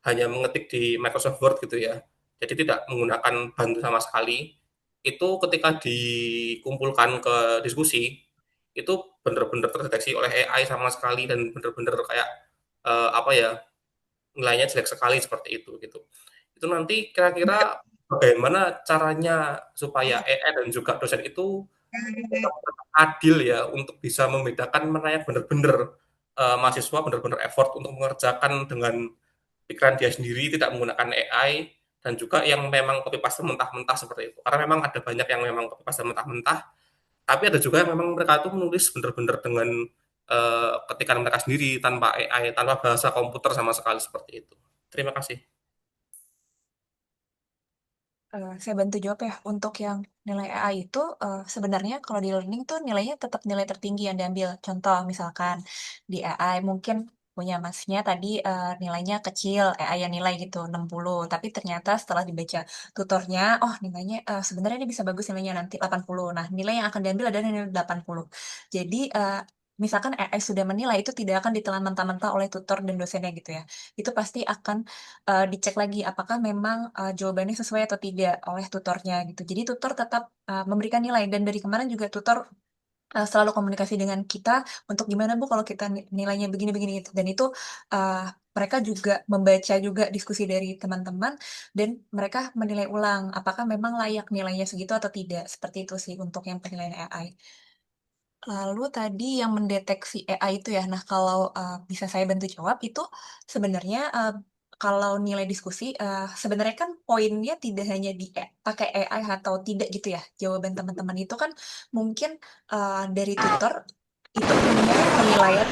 hanya mengetik di Microsoft Word gitu ya. Jadi tidak menggunakan bantu sama sekali. Itu ketika dikumpulkan ke diskusi, itu benar-benar terdeteksi oleh AI sama sekali dan benar-benar kayak nilainya jelek sekali seperti itu gitu. Itu nanti kira-kira bagaimana caranya supaya AI dan juga dosen itu adil ya untuk bisa membedakan mana yang benar-benar mahasiswa benar-benar effort untuk mengerjakan dengan pikiran dia sendiri tidak menggunakan AI dan juga yang memang copy paste mentah-mentah seperti itu. Karena memang ada banyak yang memang copy paste mentah-mentah, tapi ada juga yang memang mereka itu menulis benar-benar dengan ketikan mereka sendiri tanpa AI, tanpa bahasa komputer sama sekali seperti itu. Terima kasih. Saya bantu jawab ya. Untuk yang nilai AI itu sebenarnya kalau di learning tuh nilainya tetap nilai tertinggi yang diambil. Contoh misalkan di AI mungkin punya masnya tadi nilainya kecil, yang nilai gitu 60, tapi ternyata setelah dibaca tutornya, oh nilainya sebenarnya ini bisa bagus nilainya nanti 80. Nah, nilai yang akan diambil adalah nilai 80. Jadi misalkan AI sudah menilai itu tidak akan ditelan mentah-mentah oleh tutor dan dosennya gitu ya. Itu pasti akan dicek lagi apakah memang jawabannya sesuai atau tidak oleh tutornya gitu. Jadi tutor tetap memberikan nilai dan dari kemarin juga tutor selalu komunikasi dengan kita untuk gimana Bu kalau kita nilainya begini-begini gitu. Dan itu uh, mereka juga membaca juga diskusi dari teman-teman dan mereka menilai ulang apakah memang layak nilainya segitu atau tidak. Seperti itu sih untuk yang penilaian AI. Lalu tadi yang mendeteksi AI itu ya, nah kalau bisa saya bantu jawab itu sebenarnya kalau nilai diskusi sebenarnya kan poinnya tidak hanya di pakai AI atau tidak gitu ya. Jawaban teman-teman itu kan mungkin dari tutor itu punya penilaian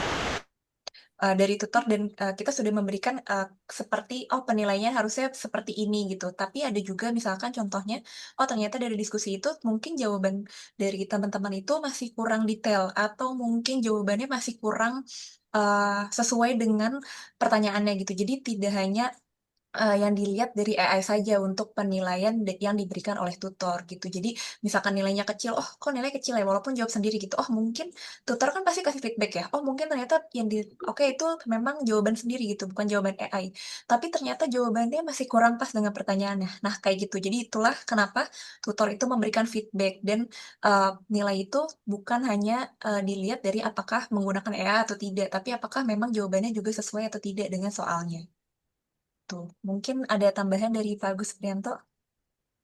dari tutor dan kita sudah memberikan seperti oh penilaiannya harusnya seperti ini gitu. Tapi ada juga misalkan contohnya oh ternyata dari diskusi itu mungkin jawaban dari teman-teman itu masih kurang detail atau mungkin jawabannya masih kurang sesuai dengan pertanyaannya gitu. Jadi tidak hanya yang dilihat dari AI saja untuk penilaian yang diberikan oleh tutor gitu. Jadi misalkan nilainya kecil, oh kok nilai kecil ya walaupun jawab sendiri gitu. Oh mungkin tutor kan pasti kasih feedback ya. Oh mungkin ternyata yang di oke itu memang jawaban sendiri gitu, bukan jawaban AI. Tapi ternyata jawabannya masih kurang pas dengan pertanyaannya. Nah, kayak gitu. Jadi itulah kenapa tutor itu memberikan feedback dan nilai itu bukan hanya dilihat dari apakah menggunakan AI atau tidak, tapi apakah memang jawabannya juga sesuai atau tidak dengan soalnya. Tuh, mungkin ada tambahan dari Pak Agus Prianto.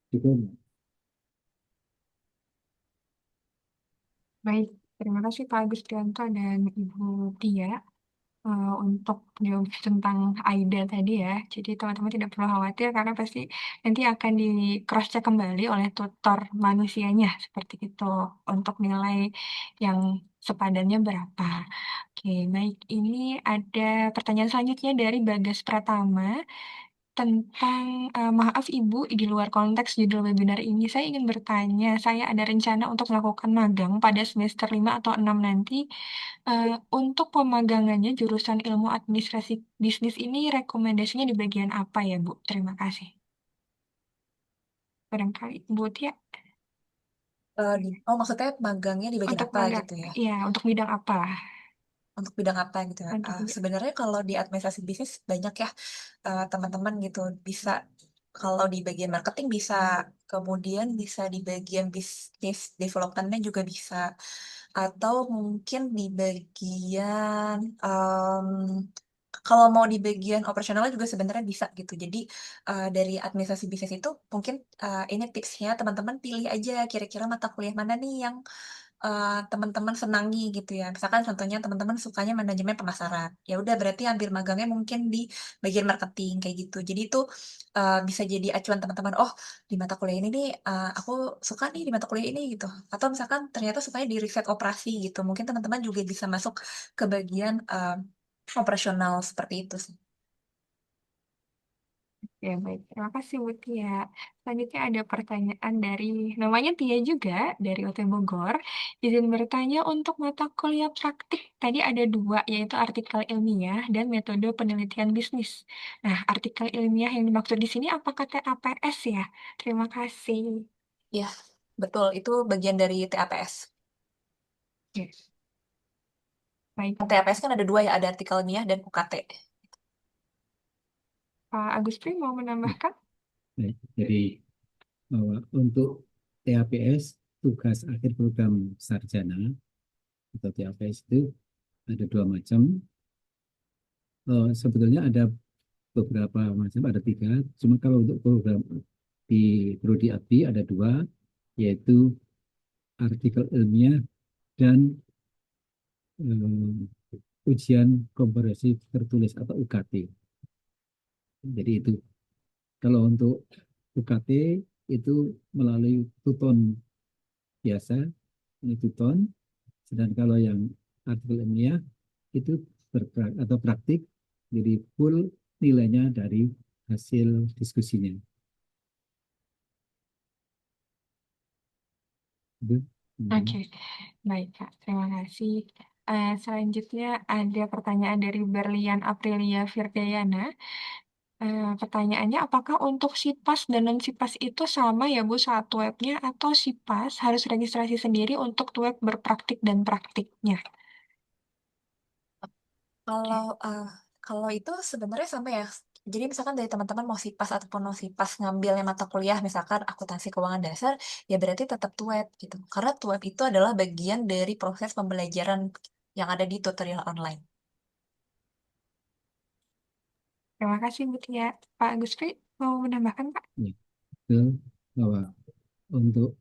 Cukup. Baik, terima kasih Pak Agus Prianto dan Ibu Tia untuk jawab tentang AIDA tadi ya. Jadi teman-teman tidak perlu khawatir karena pasti nanti akan di cross check kembali oleh tutor manusianya seperti itu untuk nilai yang sepadannya berapa. Oke, baik. Ini ada pertanyaan selanjutnya dari Bagas Pratama tentang maaf Ibu, di luar konteks judul webinar ini, saya ingin bertanya, saya ada rencana untuk melakukan magang pada semester 5 atau 6 nanti. Untuk pemagangannya jurusan ilmu administrasi bisnis ini rekomendasinya di bagian apa ya, Bu? Terima kasih. Barangkali Bu Tia, Oh, maksudnya magangnya di bagian untuk apa magang, gitu ya? ya, untuk bidang apa? Untuk bidang apa gitu ya? Untuk bidang. Sebenarnya kalau di administrasi bisnis banyak ya teman-teman gitu bisa kalau di bagian marketing bisa, kemudian bisa di bagian bisnis development-nya juga bisa, atau mungkin di bagian kalau mau di bagian operasionalnya juga sebenarnya bisa gitu. Jadi dari administrasi bisnis itu mungkin ini tipsnya teman-teman pilih aja kira-kira mata kuliah mana nih yang teman-teman senangi gitu ya. Misalkan contohnya teman-teman sukanya manajemen pemasaran. Ya udah berarti ambil magangnya mungkin di bagian marketing kayak gitu. Jadi itu bisa jadi acuan teman-teman. Oh, di mata kuliah ini nih aku suka nih di mata kuliah ini gitu. Atau misalkan ternyata sukanya di riset operasi gitu. Mungkin teman-teman juga bisa masuk ke bagian operasional seperti itu sih. Ya, baik. Terima kasih, Bu Tia. Selanjutnya ada pertanyaan dari namanya Tia juga, dari UT Bogor. Izin bertanya untuk mata kuliah praktik. Tadi ada dua, yaitu artikel ilmiah dan metode penelitian bisnis. Nah, artikel ilmiah yang dimaksud di sini apakah TAPS ya? Terima kasih. Ya, betul. Itu bagian dari TAPS. Yes. Baik, TAPS kan ada dua ya, ada artikel ilmiah dan UKT. Pak Agustri mau menambahkan? Baik, jadi bahwa untuk TAPS, tugas akhir program sarjana atau TAPS itu ada dua macam. Sebetulnya ada beberapa macam, ada tiga. Cuma kalau untuk program di Prodi Abdi ada dua, yaitu artikel ilmiah dan ujian komprehensif tertulis atau UKT. Jadi itu kalau untuk UKT itu melalui tuton biasa, ini tuton. Sedangkan kalau yang artikel ilmiah itu atau praktik, jadi full nilainya dari hasil diskusinya. Itu. Oke, baik Kak. Terima kasih. Selanjutnya ada pertanyaan dari Berlian Aprilia Firdayana. Pertanyaannya, apakah untuk SIPAS dan non-SIPAS itu sama ya Bu saat webnya atau SIPAS harus registrasi sendiri untuk web berpraktik dan praktiknya? Kalau kalau itu sebenarnya sama ya. Jadi misalkan dari teman-teman mau SIPAS ataupun non SIPAS ngambilnya mata kuliah misalkan akuntansi keuangan dasar, ya berarti tetap TUEP gitu. Karena TUEP itu adalah bagian dari proses pembelajaran yang ada di tutorial online. Terima kasih Bu Tia. Pak Gusri mau menambahkan Pak? Ya, betul bahwa untuk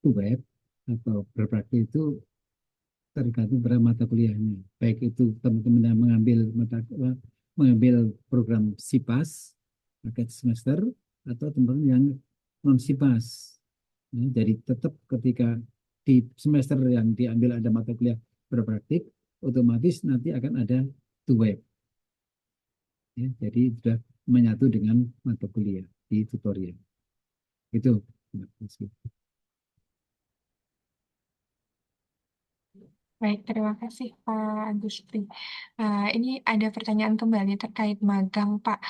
web atau berpraktik itu tergantung pada mata kuliahnya. Baik itu teman-teman yang mengambil program SIPAS paket semester atau teman-teman yang non SIPAS. Ya, jadi tetap ketika di semester yang diambil ada mata kuliah berpraktik, otomatis nanti akan ada web. Ya, jadi sudah menyatu dengan mata kuliah di tutorial. Itu. Terima kasih. Baik, terima kasih Pak Agustri. Ini ada pertanyaan kembali terkait magang Pak.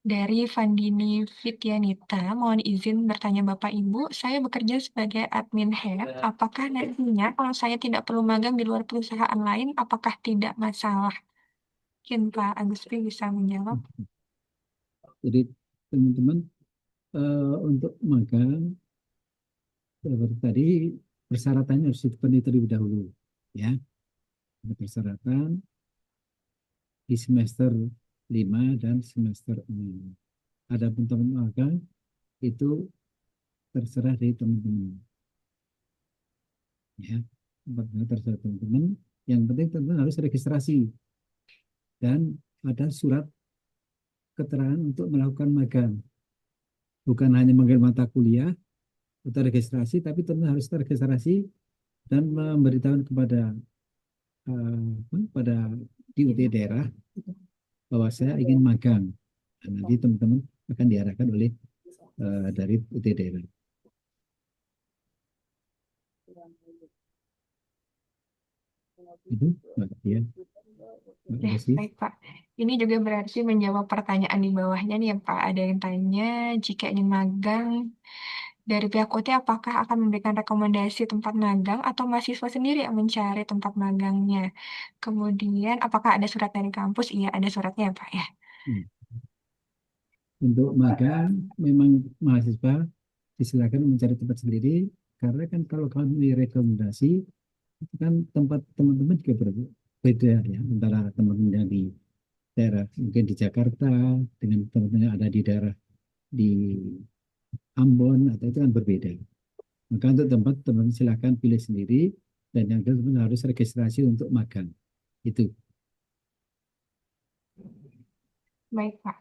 Dari Vandini Fityanita, mohon izin bertanya Bapak Ibu, saya bekerja sebagai admin head, apakah nantinya kalau saya tidak perlu magang di luar perusahaan lain, apakah tidak masalah? Mungkin Pak Agustri bisa menjawab. Jadi teman-teman untuk magang seperti tadi persyaratannya harus dipenuhi terlebih dahulu, ya. Ada persyaratan di semester 5 dan semester 6. Ada pun teman magang itu terserah dari teman-teman, ya. Terserah teman-teman. Yang penting teman-teman harus registrasi dan ada surat keterangan untuk melakukan magang. Bukan hanya mengambil mata kuliah atau registrasi, tapi teman harus terregistrasi dan memberitahu pada di UT daerah bahwa saya ingin magang. Dan nanti teman-teman akan diarahkan oleh dari UT daerah. Itu, Mbak Tia. Baik Pak. Ini juga berarti menjawab pertanyaan di bawahnya nih ya Pak. Ada yang tanya, jika ingin magang dari pihak UT apakah akan memberikan rekomendasi tempat magang atau mahasiswa sendiri yang mencari tempat magangnya? Kemudian apakah ada surat dari kampus? Iya, ada suratnya ya Pak ya. Untuk magang memang mahasiswa disilakan mencari tempat sendiri, karena kan kalau kami rekomendasi itu kan tempat teman-teman juga berbeda ya, antara teman-teman yang di daerah mungkin di Jakarta dengan teman-teman yang ada di daerah di Ambon, atau itu kan berbeda. Maka untuk tempat teman-teman silakan pilih sendiri, dan yang kedua teman harus registrasi untuk magang. Itu. Baik Pak,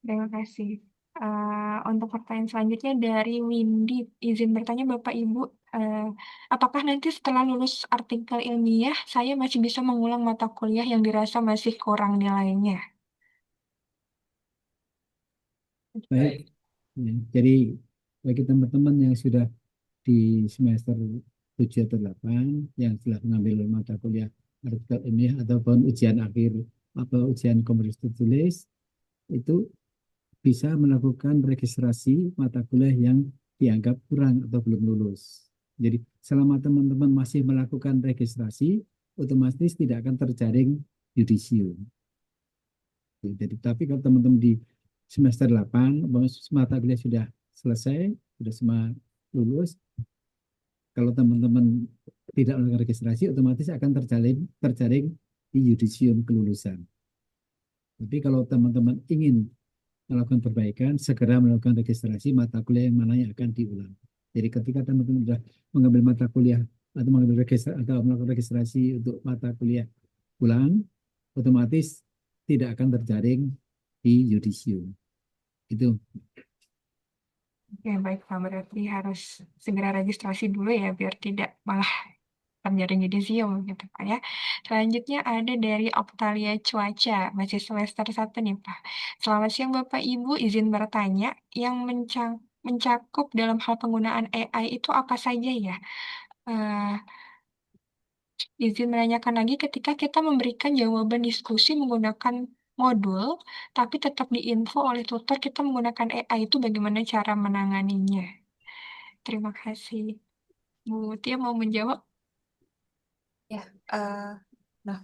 terima kasih. Untuk pertanyaan selanjutnya dari Windy, izin bertanya Bapak Ibu, apakah nanti setelah lulus artikel ilmiah, saya masih bisa mengulang mata kuliah yang dirasa masih kurang nilainya? Baik. Ya, jadi bagi teman-teman yang sudah di semester 7 atau 8 yang telah mengambil mata kuliah artikel ilmiah ataupun ujian akhir atau ujian kompetensi tertulis, itu bisa melakukan registrasi mata kuliah yang dianggap kurang atau belum lulus. Jadi selama teman-teman masih melakukan registrasi, otomatis tidak akan terjaring yudisium. Jadi tapi kalau teman-teman di semester 8 mata kuliah sudah selesai, sudah semua lulus, kalau teman-teman tidak melakukan registrasi, otomatis akan terjaring di yudisium kelulusan. Tapi kalau teman-teman ingin melakukan perbaikan, segera melakukan registrasi mata kuliah yang mana yang akan diulang. Jadi ketika teman-teman sudah mengambil mata kuliah atau melakukan registrasi untuk mata kuliah ulang, otomatis tidak akan terjaring di yudisium. Itu. Oke, baik Pak. Berarti harus segera registrasi dulu ya, biar tidak malah terjaring yudisium gitu Pak ya. Selanjutnya ada dari Optalia Cuaca, masih semester 1 nih Pak. Selamat siang Bapak Ibu, izin bertanya, yang mencakup dalam hal penggunaan AI itu apa saja ya? Izin menanyakan lagi ketika kita memberikan jawaban diskusi menggunakan modul, tapi tetap diinfo oleh tutor kita menggunakan AI itu bagaimana cara menanganinya? Terima kasih. Bu Tia mau menjawab? Ya, nah,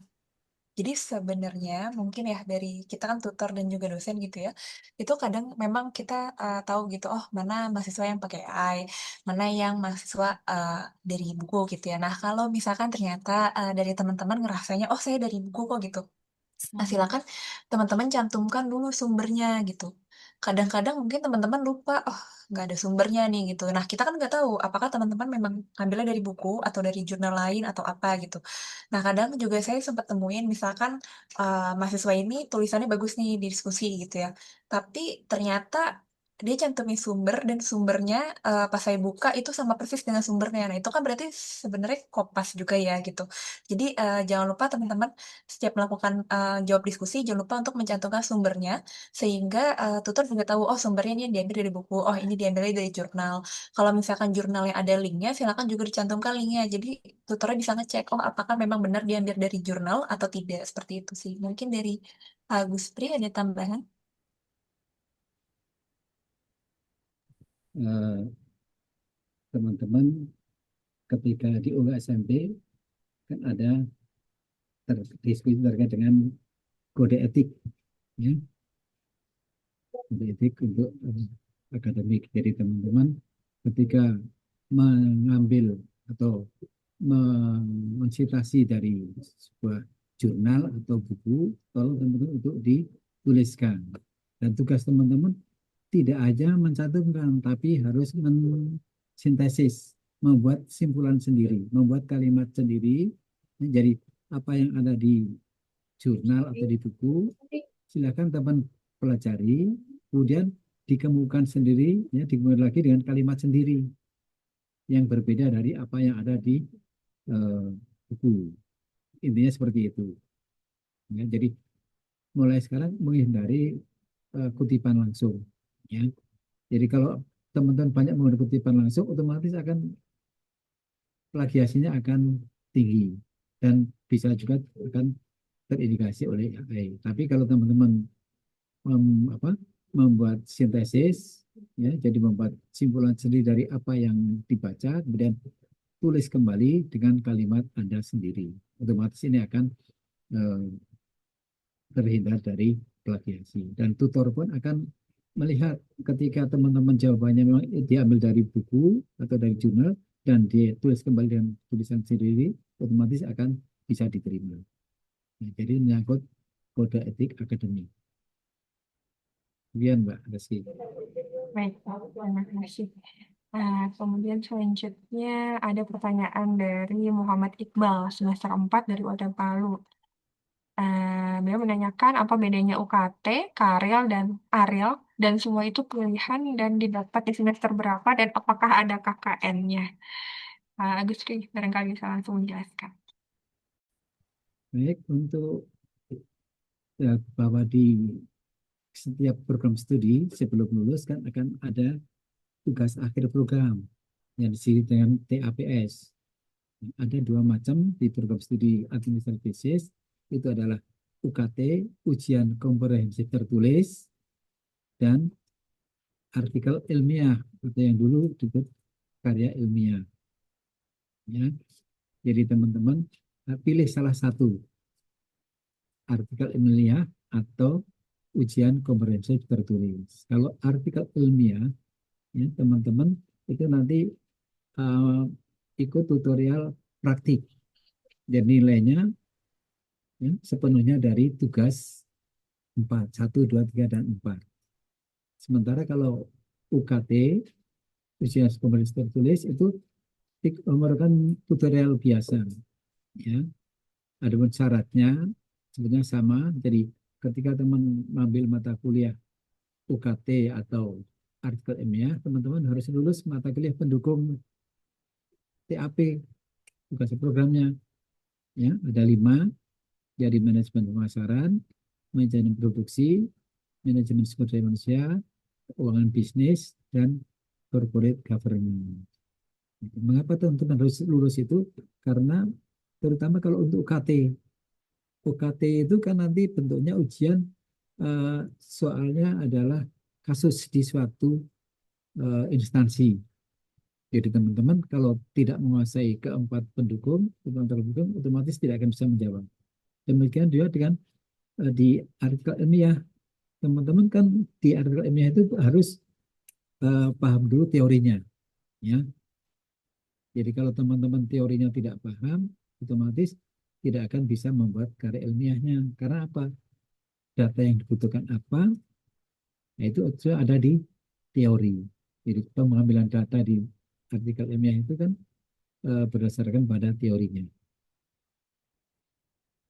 jadi sebenarnya mungkin ya dari kita kan tutor dan juga dosen gitu ya, itu kadang memang kita tahu gitu, oh mana mahasiswa yang pakai AI, mana yang mahasiswa dari buku gitu ya. Nah kalau misalkan ternyata dari teman-teman ngerasanya, oh saya dari buku kok gitu. Nah, silakan teman-teman cantumkan dulu sumbernya gitu. Kadang-kadang mungkin teman-teman lupa, oh nggak ada sumbernya nih gitu. Nah, kita kan nggak tahu apakah teman-teman memang ngambilnya dari buku atau dari jurnal lain atau apa gitu. Nah, kadang juga saya sempat temuin misalkan mahasiswa ini tulisannya bagus nih di diskusi gitu ya. Tapi ternyata dia cantumin sumber dan sumbernya pas saya buka itu sama persis dengan sumbernya. Nah, itu kan berarti sebenarnya kopas juga ya gitu. Jadi jangan lupa teman-teman setiap melakukan jawab diskusi, jangan lupa untuk mencantumkan sumbernya, sehingga tutor juga tahu, oh sumbernya ini diambil dari buku, oh ini diambil dari jurnal. Kalau misalkan jurnal yang ada linknya, silakan juga dicantumkan linknya. Jadi tutornya bisa ngecek, oh apakah memang benar diambil dari jurnal atau tidak, seperti itu sih. Mungkin dari Agus Pri ada tambahan? Eh, Teman-teman ketika di SMP kan ada diskusi terkait dengan kode etik, ya, kode etik untuk akademik. Jadi teman-teman ketika mengambil atau mensitasi dari sebuah jurnal atau buku, tolong teman-teman untuk dituliskan. Dan tugas teman-teman tidak aja mencantumkan, tapi harus mensintesis, membuat simpulan sendiri, membuat kalimat sendiri. Jadi apa yang ada di jurnal atau di buku, silakan teman pelajari, kemudian dikemukakan sendiri, ya, dikemukakan lagi dengan kalimat sendiri yang berbeda dari apa yang ada di buku. Intinya seperti itu. Ya, jadi mulai sekarang menghindari kutipan langsung. Ya. Jadi kalau teman-teman banyak menggunakan kutipan langsung, otomatis akan plagiasinya akan tinggi dan bisa juga akan terindikasi oleh AI. Tapi kalau teman-teman membuat sintesis, ya, jadi membuat simpulan sendiri dari apa yang dibaca, kemudian tulis kembali dengan kalimat Anda sendiri. Otomatis ini akan terhindar dari plagiasi. Dan tutor pun akan melihat ketika teman-teman jawabannya memang diambil dari buku atau dari jurnal dan dia tulis kembali dengan tulisan sendiri, otomatis akan bisa diterima. Nah, jadi menyangkut kode etik akademik. Kemudian Mbak Reski. Baik, terima kasih. Nah, kemudian selanjutnya ada pertanyaan dari Muhammad Iqbal, semester 4 dari Oda Palu. Beliau menanyakan apa bedanya UKT, Karel, dan Arel, dan semua itu pilihan dan didapat di semester berapa, dan apakah ada KKN-nya? Agus Ri, barangkali bisa langsung menjelaskan. Baik, untuk bahwa di setiap program studi sebelum lulus kan akan ada tugas akhir program yang disebut dengan TAPS. Ada dua macam di program studi administratif tesis, itu adalah UKT, ujian komprehensif tertulis, dan artikel ilmiah atau yang dulu disebut karya ilmiah. Ya. Jadi teman-teman pilih salah satu, artikel ilmiah atau ujian komprehensif tertulis. Kalau artikel ilmiah, ya, teman-teman itu nanti ikut tutorial praktik. Dan nilainya ya, sepenuhnya dari tugas 4, 1, 2, 3, dan 4. Sementara kalau UKT, ujian komprehensif tertulis, itu merupakan tutorial biasa. Ya. Adapun syaratnya sebenarnya sama. Jadi ketika teman mengambil mata kuliah UKT atau artikel ilmiah, teman-teman harus lulus mata kuliah pendukung TAP, tugas programnya. Ya, ada 5, jadi manajemen pemasaran, manajemen produksi, manajemen sumber daya manusia, keuangan bisnis, dan corporate governance. Mengapa teman-teman harus lulus itu? Karena terutama kalau untuk UKT. UKT itu kan nanti bentuknya ujian, soalnya adalah kasus di suatu instansi. Jadi teman-teman kalau tidak menguasai keempat pendukung, otomatis tidak akan bisa menjawab. Demikian juga dengan di artikel ilmiah. Teman-teman kan di artikel ilmiah itu harus paham dulu teorinya, ya. Jadi kalau teman-teman teorinya tidak paham, otomatis tidak akan bisa membuat karya ilmiahnya. Karena apa? Data yang dibutuhkan apa? Nah, itu sudah ada di teori. Jadi pengambilan data di artikel ilmiah itu kan berdasarkan pada teorinya.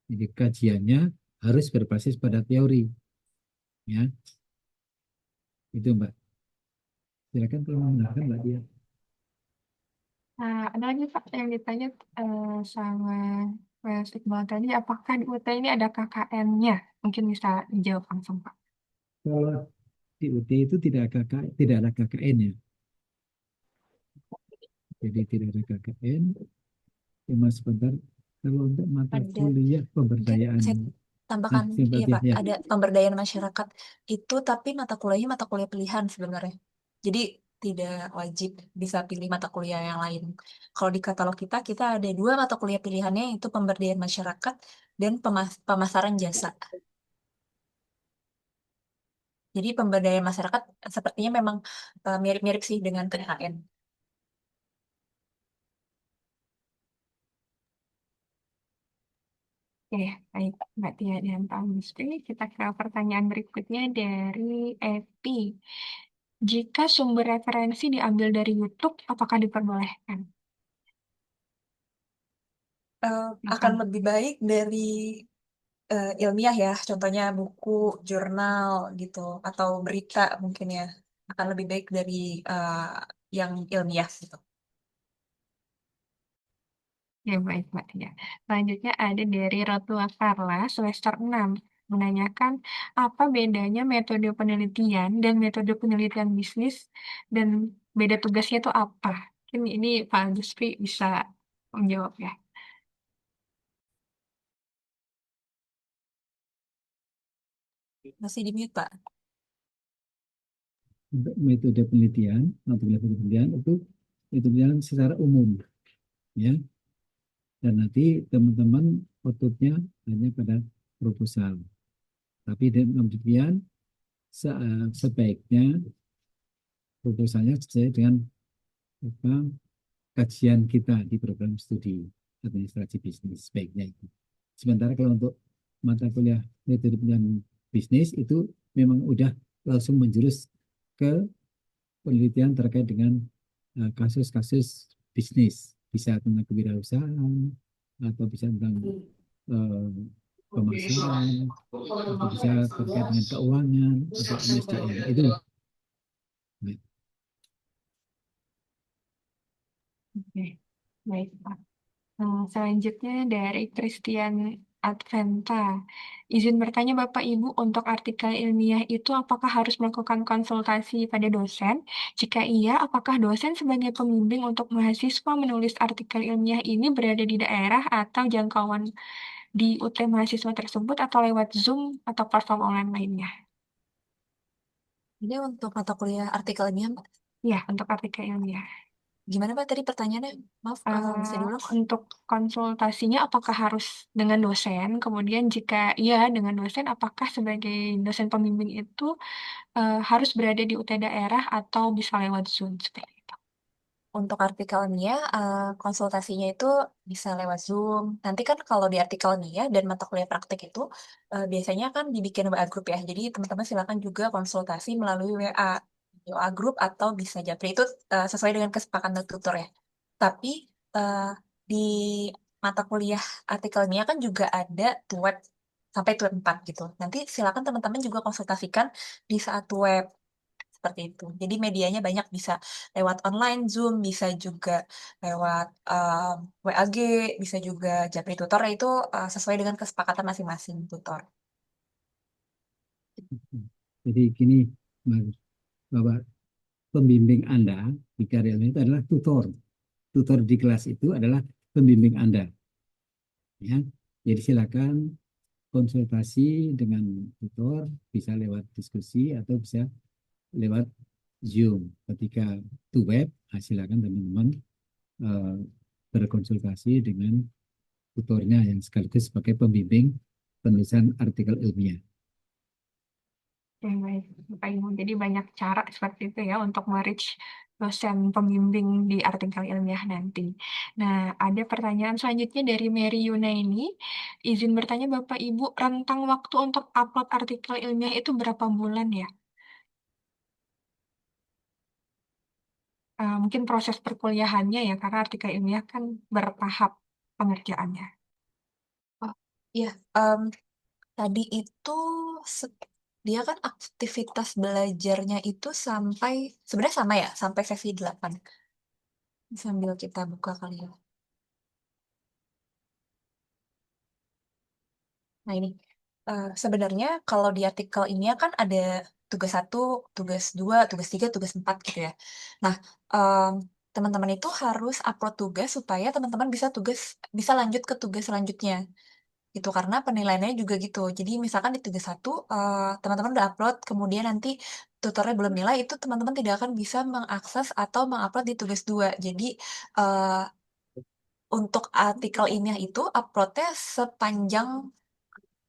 Jadi kajiannya harus berbasis pada teori, ya. Itu Mbak. Silakan kalau mau menambahkan Mbak Dia. Nah, ada lagi Pak yang ditanya sama Mas Iqbal tadi, apakah di UT ini ada KKN-nya? Mungkin bisa dijawab langsung Pak. Kalau di UT itu tidak ada KKN, ya. Jadi tidak ada KKN. Cuma sebentar, kalau untuk mata Ada, kuliah mungkin pemberdayaan, saya tambahkan, singkat iya ya, Pak, ya. ada pemberdayaan masyarakat itu, tapi mata kuliahnya mata kuliah pilihan sebenarnya. Jadi tidak wajib bisa pilih mata kuliah yang lain. Kalau di katalog kita ada 2 mata kuliah pilihannya, yaitu pemberdayaan masyarakat dan pemasaran jasa. Jadi pemberdayaan masyarakat sepertinya memang mirip-mirip sih dengan PKN. Oke, baik Mbak Tia dan Pak Musfi. Kita ke pertanyaan berikutnya dari Epi. Jika sumber referensi diambil dari YouTube, apakah diperbolehkan? Akan lebih baik dari ilmiah ya, contohnya buku, jurnal gitu, atau berita mungkin ya, akan lebih baik dari yang ilmiah gitu. Ya, baik, Mbak Tia. Selanjutnya ada dari Rotua Carla, semester 6, menanyakan apa bedanya metode penelitian dan metode penelitian bisnis, dan beda tugasnya itu apa? Ini Pak Jusri bisa menjawab ya. Masih di mute, Pak. Untuk metode penelitian itu penelitian secara umum, ya. Dan nanti teman-teman outputnya hanya pada proposal. Tapi dengan demikian sebaiknya proposalnya sesuai dengan apa, kajian kita di program studi administrasi bisnis, sebaiknya itu. Sementara kalau untuk mata kuliah metode penelitian bisnis itu memang udah langsung menjurus ke penelitian terkait dengan kasus-kasus bisnis, bisa tentang kewirausahaan atau bisa tentang pemasaran, atau bisa terkait dengan keuangan atau SDM itu. Oke, baik Pak. Selanjutnya dari Christian Adventa. Izin bertanya Bapak Ibu, untuk artikel ilmiah itu apakah harus melakukan konsultasi pada dosen? Jika iya, apakah dosen sebagai pembimbing untuk mahasiswa menulis artikel ilmiah ini berada di daerah atau jangkauan di UT mahasiswa tersebut atau lewat Zoom atau platform online lainnya? Ini untuk mata kuliah artikel ilmiah, Mbak. Ya, untuk artikel ilmiah. Gimana Pak tadi pertanyaannya? Maaf, bisa dulu. Untuk konsultasinya apakah harus dengan dosen? Kemudian jika iya dengan dosen, apakah sebagai dosen pembimbing itu harus berada di UT daerah atau bisa lewat Zoom seperti itu? Untuk artikel ilmiah, konsultasinya itu bisa lewat Zoom. Nanti kan kalau di artikel ilmiah dan mata kuliah praktik itu biasanya kan dibikin WA group ya. Jadi teman-teman silakan juga konsultasi melalui WA group atau bisa japri. Itu sesuai dengan kesepakatan tutor ya. Tapi di mata kuliah artikel ilmiah kan juga ada web sampai web 4 gitu. Nanti silakan teman-teman juga konsultasikan di saat web seperti itu. Jadi medianya banyak, bisa lewat online, Zoom, bisa juga lewat WAG, bisa juga Japri Tutor, itu sesuai dengan kesepakatan masing-masing tutor. Jadi gini, bahwa pembimbing Anda di karya itu adalah tutor. Tutor di kelas itu adalah pembimbing Anda. Ya, jadi silakan konsultasi dengan tutor, bisa lewat diskusi atau bisa lewat Zoom. Ketika to web, silakan teman-teman eh, berkonsultasi dengan tutornya yang sekaligus sebagai pembimbing penulisan artikel ilmiah. Oke, baik, Bapak Ibu. Jadi banyak cara seperti itu ya untuk me-reach dosen pembimbing di artikel ilmiah nanti. Nah, ada pertanyaan selanjutnya dari Mary Yunaini. Izin bertanya Bapak Ibu, rentang waktu untuk upload artikel ilmiah itu berapa bulan ya? Mungkin proses perkuliahannya ya, karena artikel ilmiah kan bertahap pengerjaannya. Oh, iya, tadi itu dia kan aktivitas belajarnya itu sampai sebenarnya sama ya, sampai sesi 8. Sambil kita buka kali ya. Nah ini, sebenarnya kalau di artikel ini ya kan ada tugas 1, tugas 2, tugas 3, tugas 4 gitu ya. Nah, teman-teman itu harus upload tugas supaya teman-teman bisa lanjut ke tugas selanjutnya. Gitu, karena penilaiannya juga gitu. Jadi misalkan di tugas 1, teman-teman udah upload, kemudian nanti tutornya belum nilai, itu teman-teman tidak akan bisa mengakses atau mengupload di tugas 2. Jadi, eee, untuk artikel ilmiah itu upload-nya sepanjang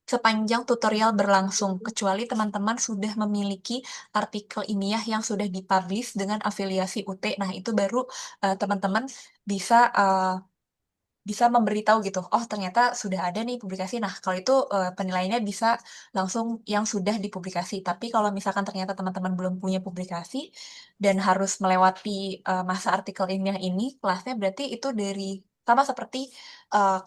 sepanjang tutorial berlangsung, kecuali teman-teman sudah memiliki artikel ilmiah yang sudah dipublish dengan afiliasi UT. Nah, itu baru, teman-teman bisa, bisa memberitahu gitu, "Oh ternyata sudah ada nih publikasi." Nah kalau itu, penilaiannya bisa langsung yang sudah dipublikasi. Tapi kalau misalkan ternyata teman-teman belum punya publikasi dan harus melewati, masa artikel ilmiah ini, kelasnya berarti itu sama seperti,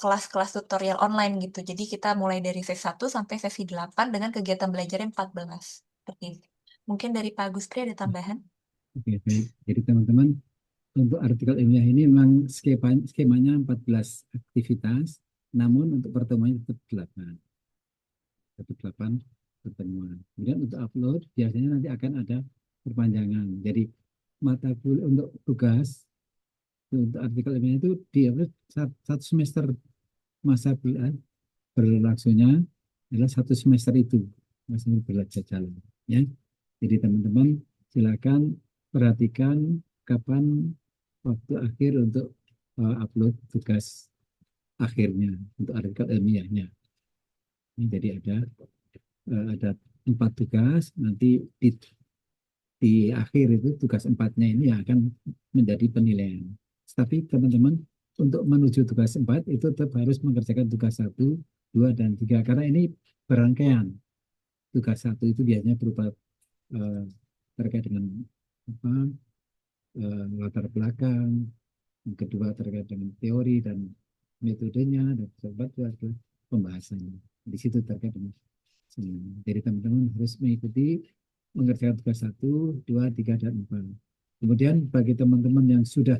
kelas-kelas tutorial online gitu. Jadi kita mulai dari sesi 1 sampai sesi 8 dengan kegiatan belajarnya 14, seperti itu. Mungkin dari Pak Agustri ada tambahan? Oke, baik. Jadi teman-teman, untuk artikel ilmiah ini memang skemanya 14 aktivitas, namun untuk pertemuan tetap 8. Tetap 8 pertemuan. Kemudian untuk upload, biasanya nanti akan ada perpanjangan. Jadi mata kuliah untuk tugas, untuk artikel ilmiah itu di satu semester masa kuliah berlangsungnya adalah satu semester itu. Masa belajar jalan. Ya. Jadi teman-teman silakan perhatikan kapan waktu akhir untuk upload tugas akhirnya untuk artikel ilmiahnya. Jadi ada 4 tugas, nanti di akhir itu tugas 4-nya ini yang akan menjadi penilaian. Tapi teman-teman untuk menuju tugas 4 itu tetap harus mengerjakan tugas 1, 2, dan 3 karena ini berangkaian. Tugas 1 itu biasanya berupa terkait dengan apa, latar belakang, yang kedua terkait dengan teori dan metodenya, dan keempat itu adalah pembahasannya. Di situ terkait dengan semuanya. Jadi teman-teman harus mengikuti mengerjakan tugas 1, 2, 3, dan 4. Kemudian bagi teman-teman yang sudah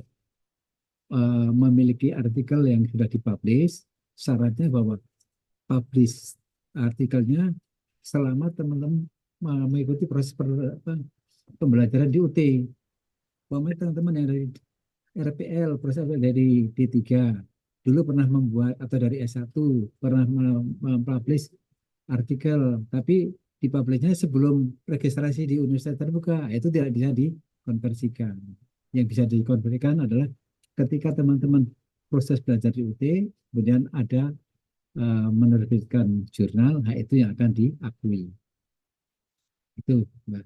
memiliki artikel yang sudah dipublish, syaratnya bahwa publish artikelnya selama teman-teman mengikuti proses pembelajaran di UT. Teman-teman yang dari RPL, proses dari D3, dulu pernah membuat, atau dari S1, pernah mempublish artikel, tapi dipublishnya sebelum registrasi di universitas terbuka, itu tidak bisa dikonversikan. Yang bisa dikonversikan adalah ketika teman-teman proses belajar di UT, kemudian ada menerbitkan jurnal, nah itu yang akan diakui. Itu, Mbak.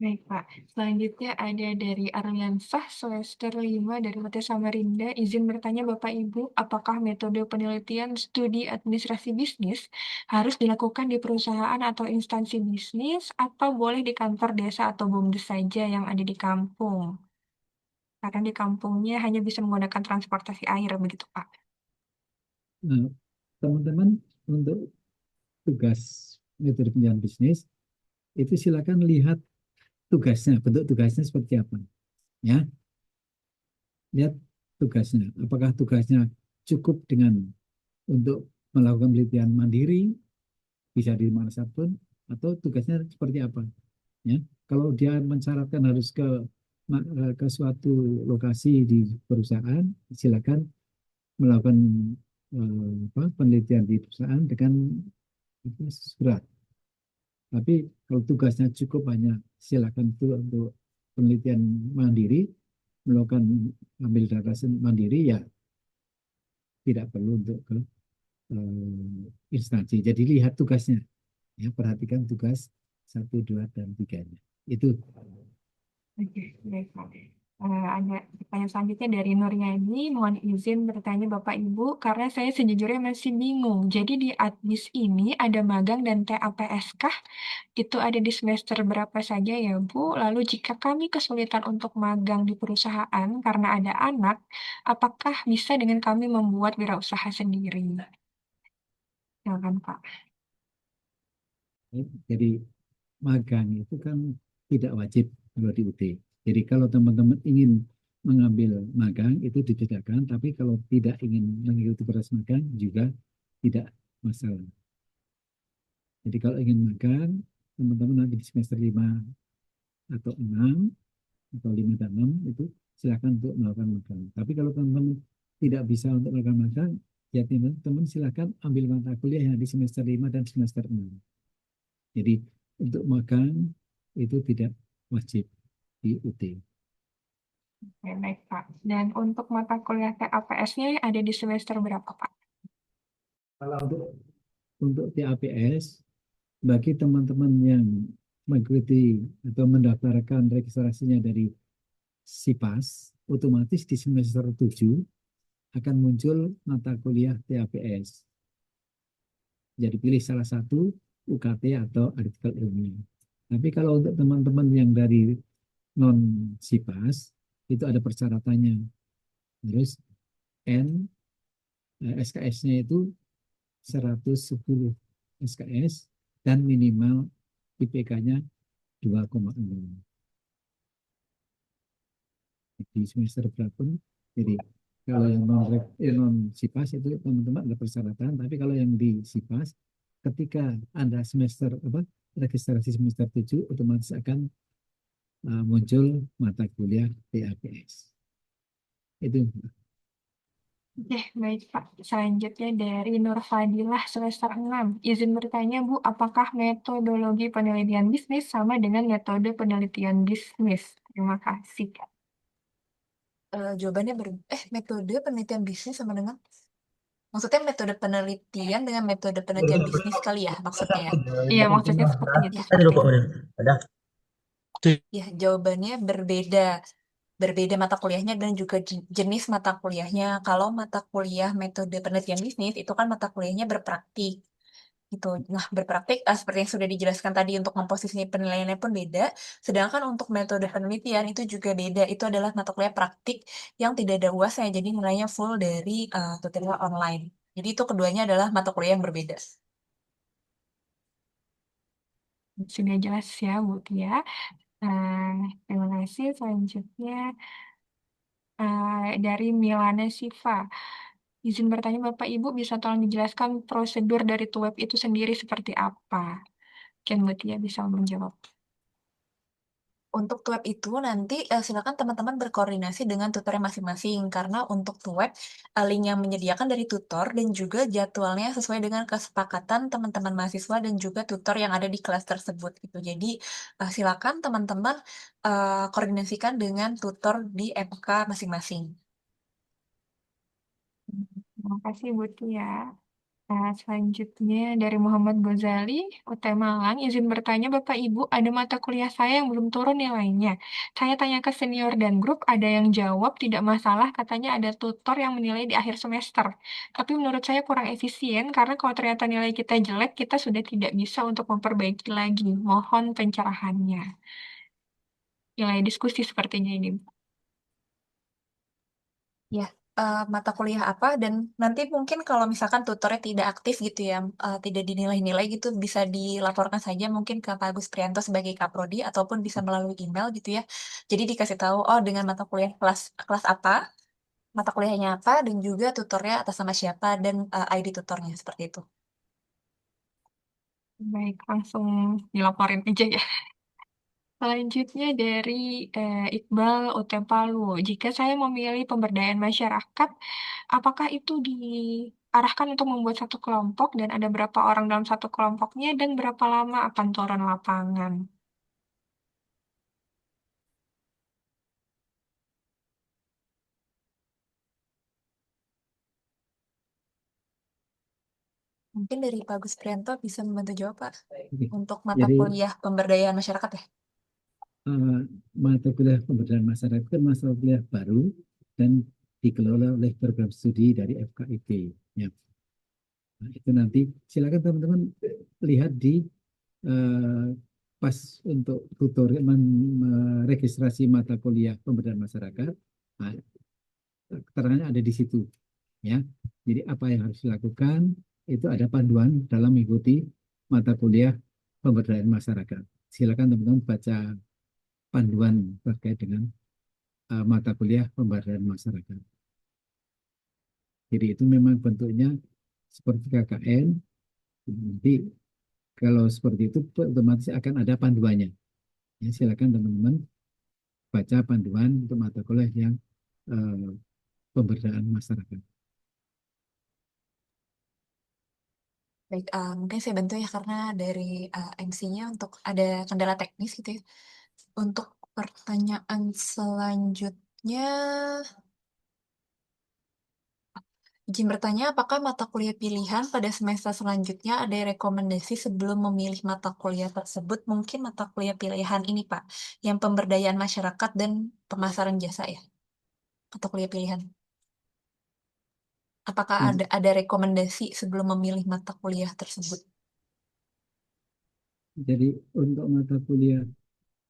Baik, Pak. Selanjutnya ada dari Arliansah, semester 5 dari UT Samarinda. Izin bertanya Bapak Ibu, apakah metode penelitian studi administrasi bisnis harus dilakukan di perusahaan atau instansi bisnis, atau boleh di kantor desa atau BUMDes saja yang ada di kampung? Karena di kampungnya hanya bisa menggunakan transportasi air, begitu Pak. Nah, teman-teman untuk tugas metode penelitian bisnis, itu silakan lihat tugasnya, bentuk tugasnya seperti apa. Ya, lihat tugasnya. Apakah tugasnya cukup dengan untuk melakukan penelitian mandiri, bisa di mana pun, atau tugasnya seperti apa. Ya, kalau dia mensyaratkan harus ke suatu lokasi di perusahaan, silakan melakukan penelitian di perusahaan dengan surat. Tapi kalau tugasnya cukup banyak, silakan itu untuk penelitian mandiri, melakukan ambil data mandiri, ya tidak perlu untuk ke instansi. Jadi lihat tugasnya, ya perhatikan tugas 1, 2, dan 3-nya. Itu. Oke, baik Pak. Ada pertanyaan selanjutnya dari Nuryani, mohon izin bertanya Bapak Ibu, karena saya sejujurnya masih bingung. Jadi di ADMIS ini ada magang dan TAPS kah? Itu ada di semester berapa saja ya Bu? Lalu jika kami kesulitan untuk magang di perusahaan karena ada anak, apakah bisa dengan kami membuat wirausaha sendiri? Silakan Pak. Jadi magang itu kan tidak wajib kalau di UT. Jadi kalau teman-teman ingin mengambil magang itu dibedakan, tapi kalau tidak ingin mengikuti proses magang juga tidak masalah. Jadi kalau ingin magang, teman-teman nanti di semester 5 atau 6 atau 5 dan 6 itu silakan untuk melakukan magang. Tapi kalau teman-teman tidak bisa untuk melakukan magang, ya teman-teman silakan ambil mata kuliah yang di semester 5 dan semester 6. Jadi untuk magang itu tidak wajib di UT. Oke, baik Pak. Dan untuk mata kuliah TAPS-nya ada di semester berapa Pak? Kalau untuk TAPS, bagi teman-teman yang mengikuti atau mendaftarkan registrasinya dari SIPAS, otomatis di semester 7 akan muncul mata kuliah TAPS. Jadi pilih salah satu UKT atau artikel ilmiah. Tapi kalau untuk teman-teman yang dari non SIPAS, itu ada persyaratannya. Terus SKS-nya itu 110 SKS dan minimal IPK-nya 2,6. Di semester berapa? Jadi kalau yang non SIPAS itu teman-teman ada persyaratan, tapi kalau yang di SIPAS ketika Anda semester registrasi semester 7 otomatis akan muncul mata kuliah TAPS. Itu. Oke, baik Pak. Selanjutnya dari Nur Fadilah semester 6. Izin bertanya Bu, apakah metodologi penelitian bisnis sama dengan metode penelitian bisnis? Terima kasih. Jawabannya metode penelitian bisnis sama dengan maksudnya metode penelitian dengan metode penelitian bisnis kali ya maksudnya ya? Iya, maksudnya seperti itu. Ya, jawabannya berbeda. Berbeda mata kuliahnya dan juga jenis mata kuliahnya. Kalau mata kuliah metode penelitian bisnis itu kan mata kuliahnya berpraktik gitu. Nah, berpraktik seperti yang sudah dijelaskan tadi untuk komposisi penilaiannya pun beda. Sedangkan untuk metode penelitian itu juga beda. Itu adalah mata kuliah praktik yang tidak ada UASnya. Jadi nilainya full dari tutorial online. Jadi itu keduanya adalah mata kuliah yang berbeda. Sudah jelas ya Bu Tia. Terima kasih. Selanjutnya dari Milana Siva. Izin bertanya Bapak Ibu, bisa tolong dijelaskan prosedur dari TUWEB itu sendiri seperti apa? Mungkin Bu Tia bisa menjawab. Untuk TUEB itu nanti silakan teman-teman berkoordinasi dengan tutornya masing-masing karena untuk TUEB link yang menyediakan dari tutor dan juga jadwalnya sesuai dengan kesepakatan teman-teman mahasiswa dan juga tutor yang ada di kelas tersebut gitu. Jadi silakan teman-teman koordinasikan dengan tutor di MK masing-masing. Terima kasih Bu Tia. Selanjutnya dari Muhammad Ghazali, UT Malang, izin bertanya Bapak Ibu, ada mata kuliah saya yang belum turun nilainya. Saya tanya ke senior dan grup, ada yang jawab tidak masalah, katanya ada tutor yang menilai di akhir semester. Tapi menurut saya kurang efisien, karena kalau ternyata nilai kita jelek, kita sudah tidak bisa untuk memperbaiki lagi. Mohon pencerahannya. Nilai diskusi sepertinya ini. Ya, mata kuliah apa dan nanti mungkin kalau misalkan tutornya tidak aktif gitu ya, tidak dinilai-nilai gitu bisa dilaporkan saja mungkin ke Pak Agus Prianto sebagai Kaprodi ataupun bisa melalui email gitu ya. Jadi dikasih tahu oh dengan mata kuliah kelas kelas apa, mata kuliahnya apa dan juga tutornya atas nama siapa dan ID tutornya seperti itu. Baik, langsung dilaporin aja ya. Selanjutnya dari Iqbal Utepalu. Jika saya memilih pemberdayaan masyarakat, apakah itu diarahkan untuk membuat satu kelompok dan ada berapa orang dalam satu kelompoknya dan berapa lama akan turun lapangan? Mungkin dari Pak Gus Prianto bisa membantu jawab, Pak, Oke. untuk mata Jadi kuliah pemberdayaan masyarakat ya. mata kuliah pemberdayaan masyarakat kan mata kuliah baru dan dikelola oleh program studi dari FKIP. Ya. Nah, itu nanti silakan teman-teman lihat di eh, pas untuk tutorial registrasi mata kuliah pemberdayaan masyarakat. Nah, keterangannya ada di situ. Ya, jadi apa yang harus dilakukan itu ada panduan dalam mengikuti mata kuliah pemberdayaan masyarakat. Silakan teman-teman baca panduan terkait dengan mata kuliah pemberdayaan masyarakat. Jadi itu memang bentuknya seperti KKN. Nanti kalau seperti itu otomatis akan ada panduannya. Ya, silakan teman-teman baca panduan untuk mata kuliah yang pemberdayaan masyarakat. Baik, mungkin saya bantu ya karena dari MC-nya untuk ada kendala teknis gitu ya. Untuk pertanyaan selanjutnya, izin bertanya, apakah mata kuliah pilihan pada semester selanjutnya ada rekomendasi sebelum memilih mata kuliah tersebut? Mungkin mata kuliah pilihan ini, Pak, yang pemberdayaan masyarakat dan pemasaran jasa ya, mata kuliah pilihan. Apakah ada rekomendasi sebelum memilih mata kuliah tersebut? Jadi untuk mata kuliah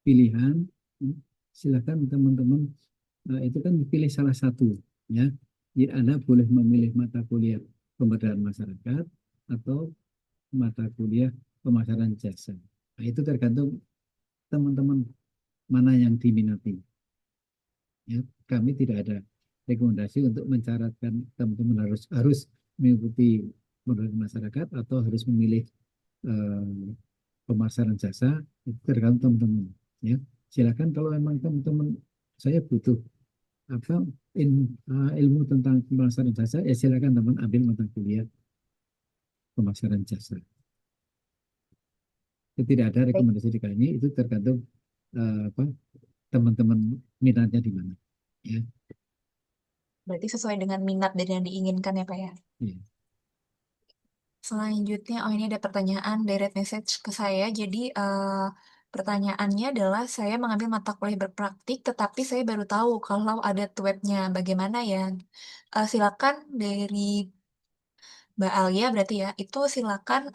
pilihan, silakan teman-teman itu kan pilih salah satu, ya. Jadi Anda boleh memilih mata kuliah pemberdayaan masyarakat atau mata kuliah pemasaran jasa. Nah, itu tergantung teman-teman mana yang diminati. Ya, kami tidak ada rekomendasi untuk mensyaratkan teman-teman harus mengikuti pemberdayaan masyarakat atau harus memilih eh, pemasaran jasa. Itu tergantung teman-teman. Ya, silakan kalau memang teman-teman saya butuh apa ilmu tentang pemasaran jasa, ya silakan teman ambil mata kuliah pemasaran jasa. Itu tidak ada Baik, rekomendasi di kami, itu tergantung apa teman-teman minatnya di mana. Ya. berarti sesuai dengan minat dan yang diinginkan ya, Pak ya. Iya. Selanjutnya, oh ini ada pertanyaan direct message ke saya. Jadi pertanyaannya adalah saya mengambil mata kuliah berpraktik, tetapi saya baru tahu kalau ada webnya. Bagaimana ya? Silakan dari Mbak Alia berarti ya, itu silakan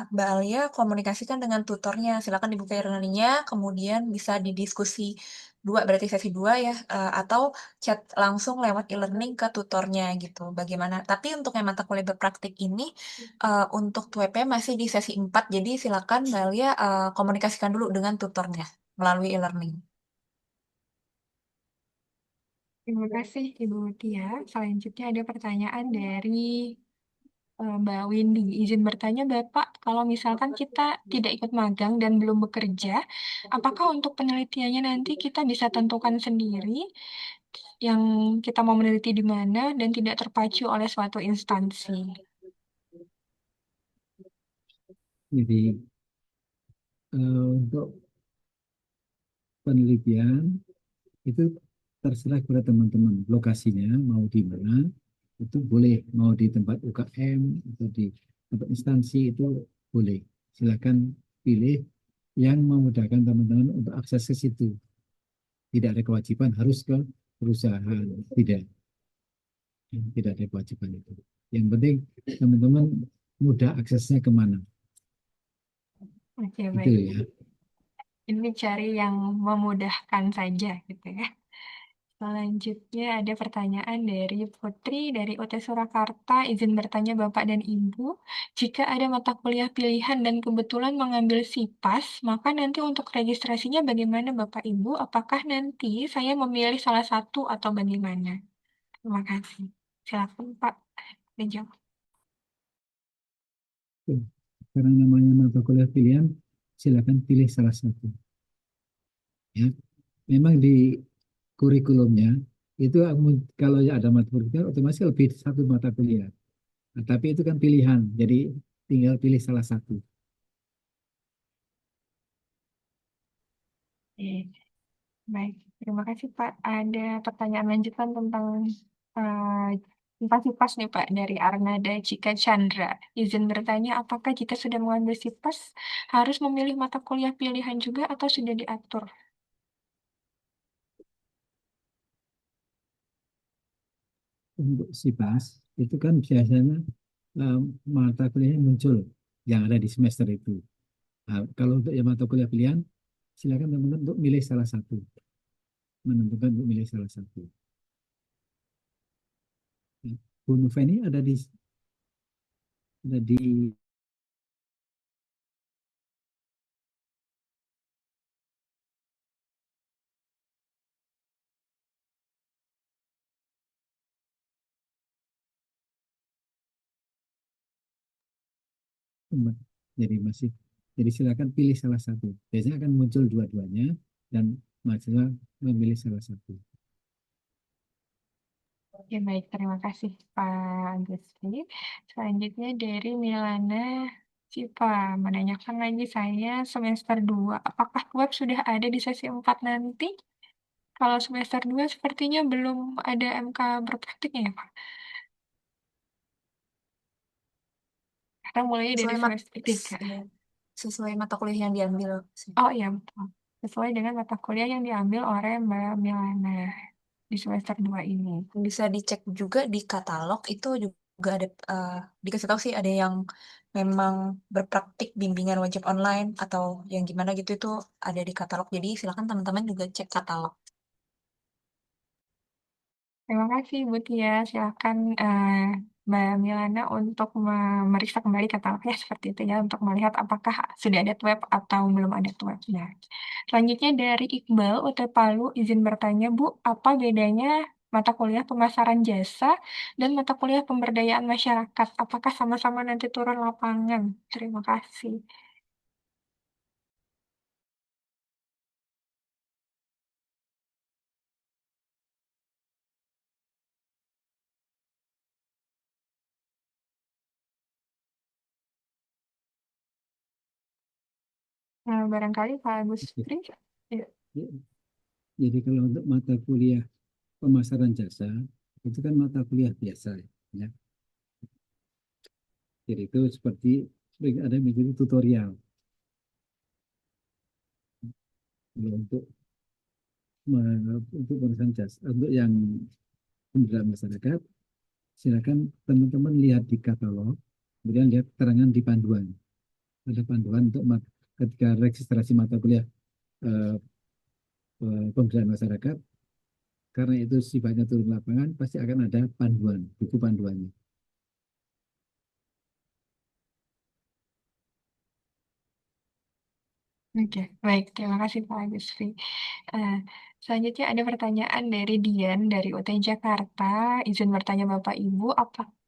Mbak Alia komunikasikan dengan tutornya. Silakan dibuka e-learningnya, kemudian bisa didiskusi dua, berarti sesi dua ya, atau chat langsung lewat e-learning ke tutornya gitu. Bagaimana? Tapi untuk yang mata kuliah berpraktik ini, untuk webnya masih di sesi 4, jadi silakan Mbak Alia komunikasikan dulu dengan tutornya melalui e-learning. Terima kasih Ibu Tia. Selanjutnya ada pertanyaan dari Mbak Windy. Izin bertanya Bapak, kalau misalkan kita tidak ikut magang dan belum bekerja, apakah untuk penelitiannya nanti kita bisa tentukan sendiri yang kita mau meneliti di mana dan tidak terpacu oleh suatu instansi? Jadi untuk penelitian itu terserah kepada teman-teman lokasinya mau di mana, itu boleh mau di tempat UKM atau di tempat instansi itu boleh, silakan pilih yang memudahkan teman-teman untuk akses ke situ. Tidak ada kewajiban harus ke perusahaan, tidak ada kewajiban itu. Yang penting teman-teman mudah aksesnya kemana, Oke, itu baik. ya. Ini cari yang memudahkan saja gitu ya. Selanjutnya ada pertanyaan dari Putri dari UT Surakarta. Izin bertanya Bapak dan Ibu, jika ada mata kuliah pilihan dan kebetulan mengambil SIPAS, maka nanti untuk registrasinya bagaimana Bapak Ibu? Apakah nanti saya memilih salah satu atau bagaimana? Terima kasih. Silakan Pak dijawab. Sekarang namanya mata kuliah pilihan, silakan pilih salah satu. Ya, memang di kurikulumnya itu kalau ada mata kuliah otomatis lebih satu mata kuliah. Nah, tapi itu kan pilihan, jadi tinggal pilih salah satu. Oke, baik. Terima kasih Pak. Ada pertanyaan lanjutan eh, tentang SIPAS nih Pak dari Arnada Cika Chandra. Izin bertanya, apakah jika sudah mengambil SIPAS harus memilih mata kuliah pilihan juga atau sudah diatur? Untuk SIPAS itu kan biasanya eh, mata kuliahnya muncul yang ada di semester itu. Nah, kalau untuk yang mata kuliah pilihan, silakan teman-teman untuk milih salah satu, menentukan untuk milih salah satu. Ya. Bu Nuveni ada di jadi masih jadi silakan pilih salah satu. Biasanya akan muncul dua-duanya dan mahasiswa memilih salah satu. Oke, baik. Terima kasih Pak Gusri. Selanjutnya dari Milana Cipa menanyakan lagi saya semester 2. Apakah web sudah ada di sesi 4 nanti? Kalau semester 2 sepertinya belum ada MK berpraktiknya ya Pak. Karena mulai dari Sesuai semester 3. ya, sesuai mata kuliah yang diambil sih. Oh iya, betul. Sesuai dengan mata kuliah yang diambil oleh Mbak Milana di semester 2 ini. Bisa dicek juga di katalog itu juga ada dikasih tahu sih ada yang memang berpraktik bimbingan wajib online atau yang gimana gitu itu ada di katalog. Jadi silakan teman-teman juga cek katalog. Terima kasih Bu Tia. Silakan Mbak Milana untuk memeriksa kembali katalognya seperti itu ya untuk melihat apakah sudah ada web atau belum ada webnya. Selanjutnya dari Iqbal UT Palu izin bertanya Bu, apa bedanya mata kuliah pemasaran jasa dan mata kuliah pemberdayaan masyarakat? Apakah sama-sama nanti turun lapangan? Terima kasih. Nah, barangkali Pak Agus Fri. Ya. Ya, jadi kalau untuk mata kuliah pemasaran jasa itu kan mata kuliah biasa ya. Jadi itu seperti ada metode tutorial. Kalau untuk pemasaran jasa, untuk yang pemberdayaan masyarakat, silakan teman-teman lihat di katalog, kemudian lihat keterangan di panduan. Ada panduan untuk ketika registrasi mata kuliah eh, pemberdayaan masyarakat, karena itu sifatnya turun lapangan, pasti akan ada panduan, buku panduannya. Oke, baik. Terima kasih Pak Agusri. Eh, selanjutnya ada pertanyaan dari Dian dari UT Jakarta. Izin bertanya Bapak Ibu,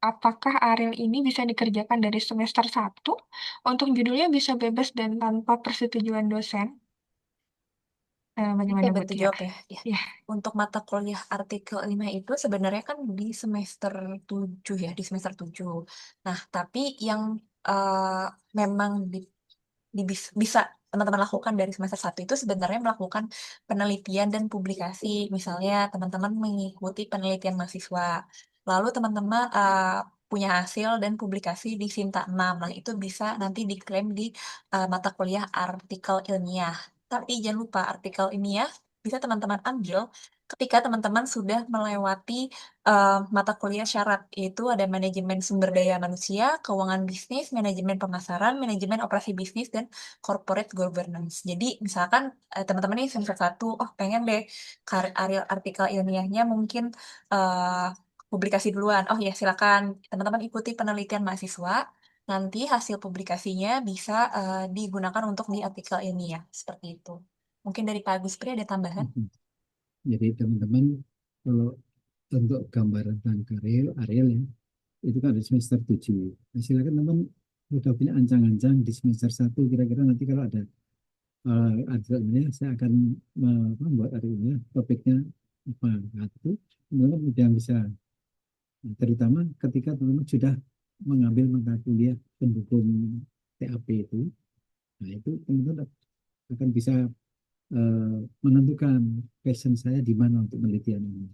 apakah Ariel ini bisa dikerjakan dari semester 1? Untuk judulnya bisa bebas dan tanpa persetujuan dosen? Oke, Bagaimana Bu bantu Tia? jawab ya. Ya. Ya, Untuk mata kuliah artikel 5 itu sebenarnya kan di semester 7 ya, di semester 7. Nah, tapi yang eh, memang bisa teman-teman lakukan dari semester 1 itu sebenarnya melakukan penelitian dan publikasi. Misalnya teman-teman mengikuti penelitian mahasiswa. Lalu teman-teman punya hasil dan publikasi di Sinta 6. Nah, itu bisa nanti diklaim di mata kuliah artikel ilmiah. Tapi jangan lupa artikel ilmiah bisa teman-teman ambil ketika teman-teman sudah melewati mata kuliah syarat, yaitu ada manajemen sumber daya manusia, keuangan bisnis, manajemen pemasaran, manajemen operasi bisnis, dan corporate governance. Jadi misalkan teman-teman ini semester 1, oh pengen deh artikel ilmiahnya mungkin eh, publikasi duluan. Oh ya silakan teman-teman ikuti penelitian mahasiswa. Nanti hasil publikasinya bisa digunakan untuk di artikel ilmiah. Seperti itu. Mungkin dari Pak Agus Pri ada tambahan? Jadi teman-teman kalau untuk gambaran tentang Ariel ya, itu kan di semester 7. Nah, silakan teman udah punya ancang-ancang di semester 1 kira-kira nanti kalau ada artikelnya saya akan membuat artikelnya, topiknya apa. Nah, itu teman-teman yang bisa, terutama ketika teman-teman sudah mengambil mata kuliah pendukung TAP itu, nah itu teman-teman akan bisa menentukan passion saya di mana untuk penelitian ini.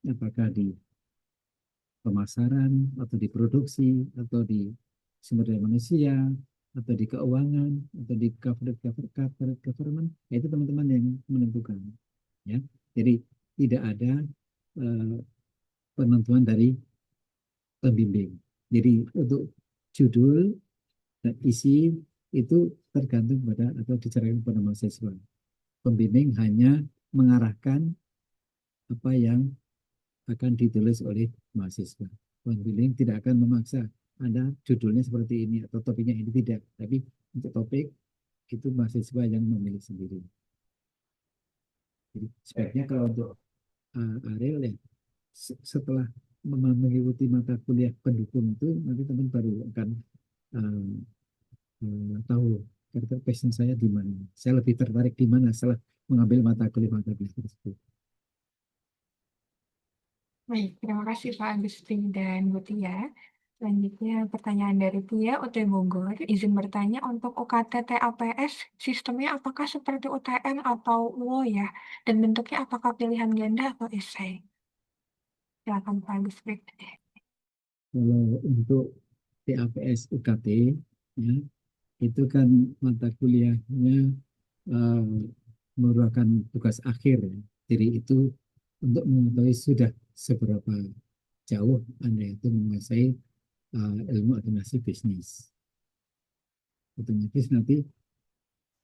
Apakah di pemasaran, atau di produksi, atau di sumber daya manusia, atau di keuangan, atau di corporate government, ya itu teman-teman yang menentukan. Ya, jadi tidak ada penentuan dari pembimbing. Jadi untuk judul dan isi itu tergantung pada atau diceritakan pada mahasiswa. Pembimbing hanya mengarahkan apa yang akan ditulis oleh mahasiswa. Pembimbing tidak akan memaksa Anda judulnya seperti ini atau topiknya ini, tidak. Tapi untuk topik itu mahasiswa yang memilih sendiri. Jadi sebaiknya kalau untuk Ariel ya, setelah mengikuti mata kuliah pendukung itu, nanti teman baru akan tahu kira-kira passion saya di mana. Saya lebih tertarik di mana setelah mengambil mata kuliah tersebut. Baik, terima kasih Pak Agustin dan Bu Tia. Selanjutnya pertanyaan dari Tia UT Bogor, izin bertanya untuk UKT TAPS sistemnya apakah seperti UTM atau UO ya? Dan bentuknya apakah pilihan ganda atau esai? Silakan Pak Agustin. Kalau untuk TAPS UKT ya, itu kan mata kuliahnya merupakan tugas akhir ya. Jadi itu untuk mengetahui sudah seberapa jauh Anda itu menguasai ilmu administrasi bisnis. Otomatis nanti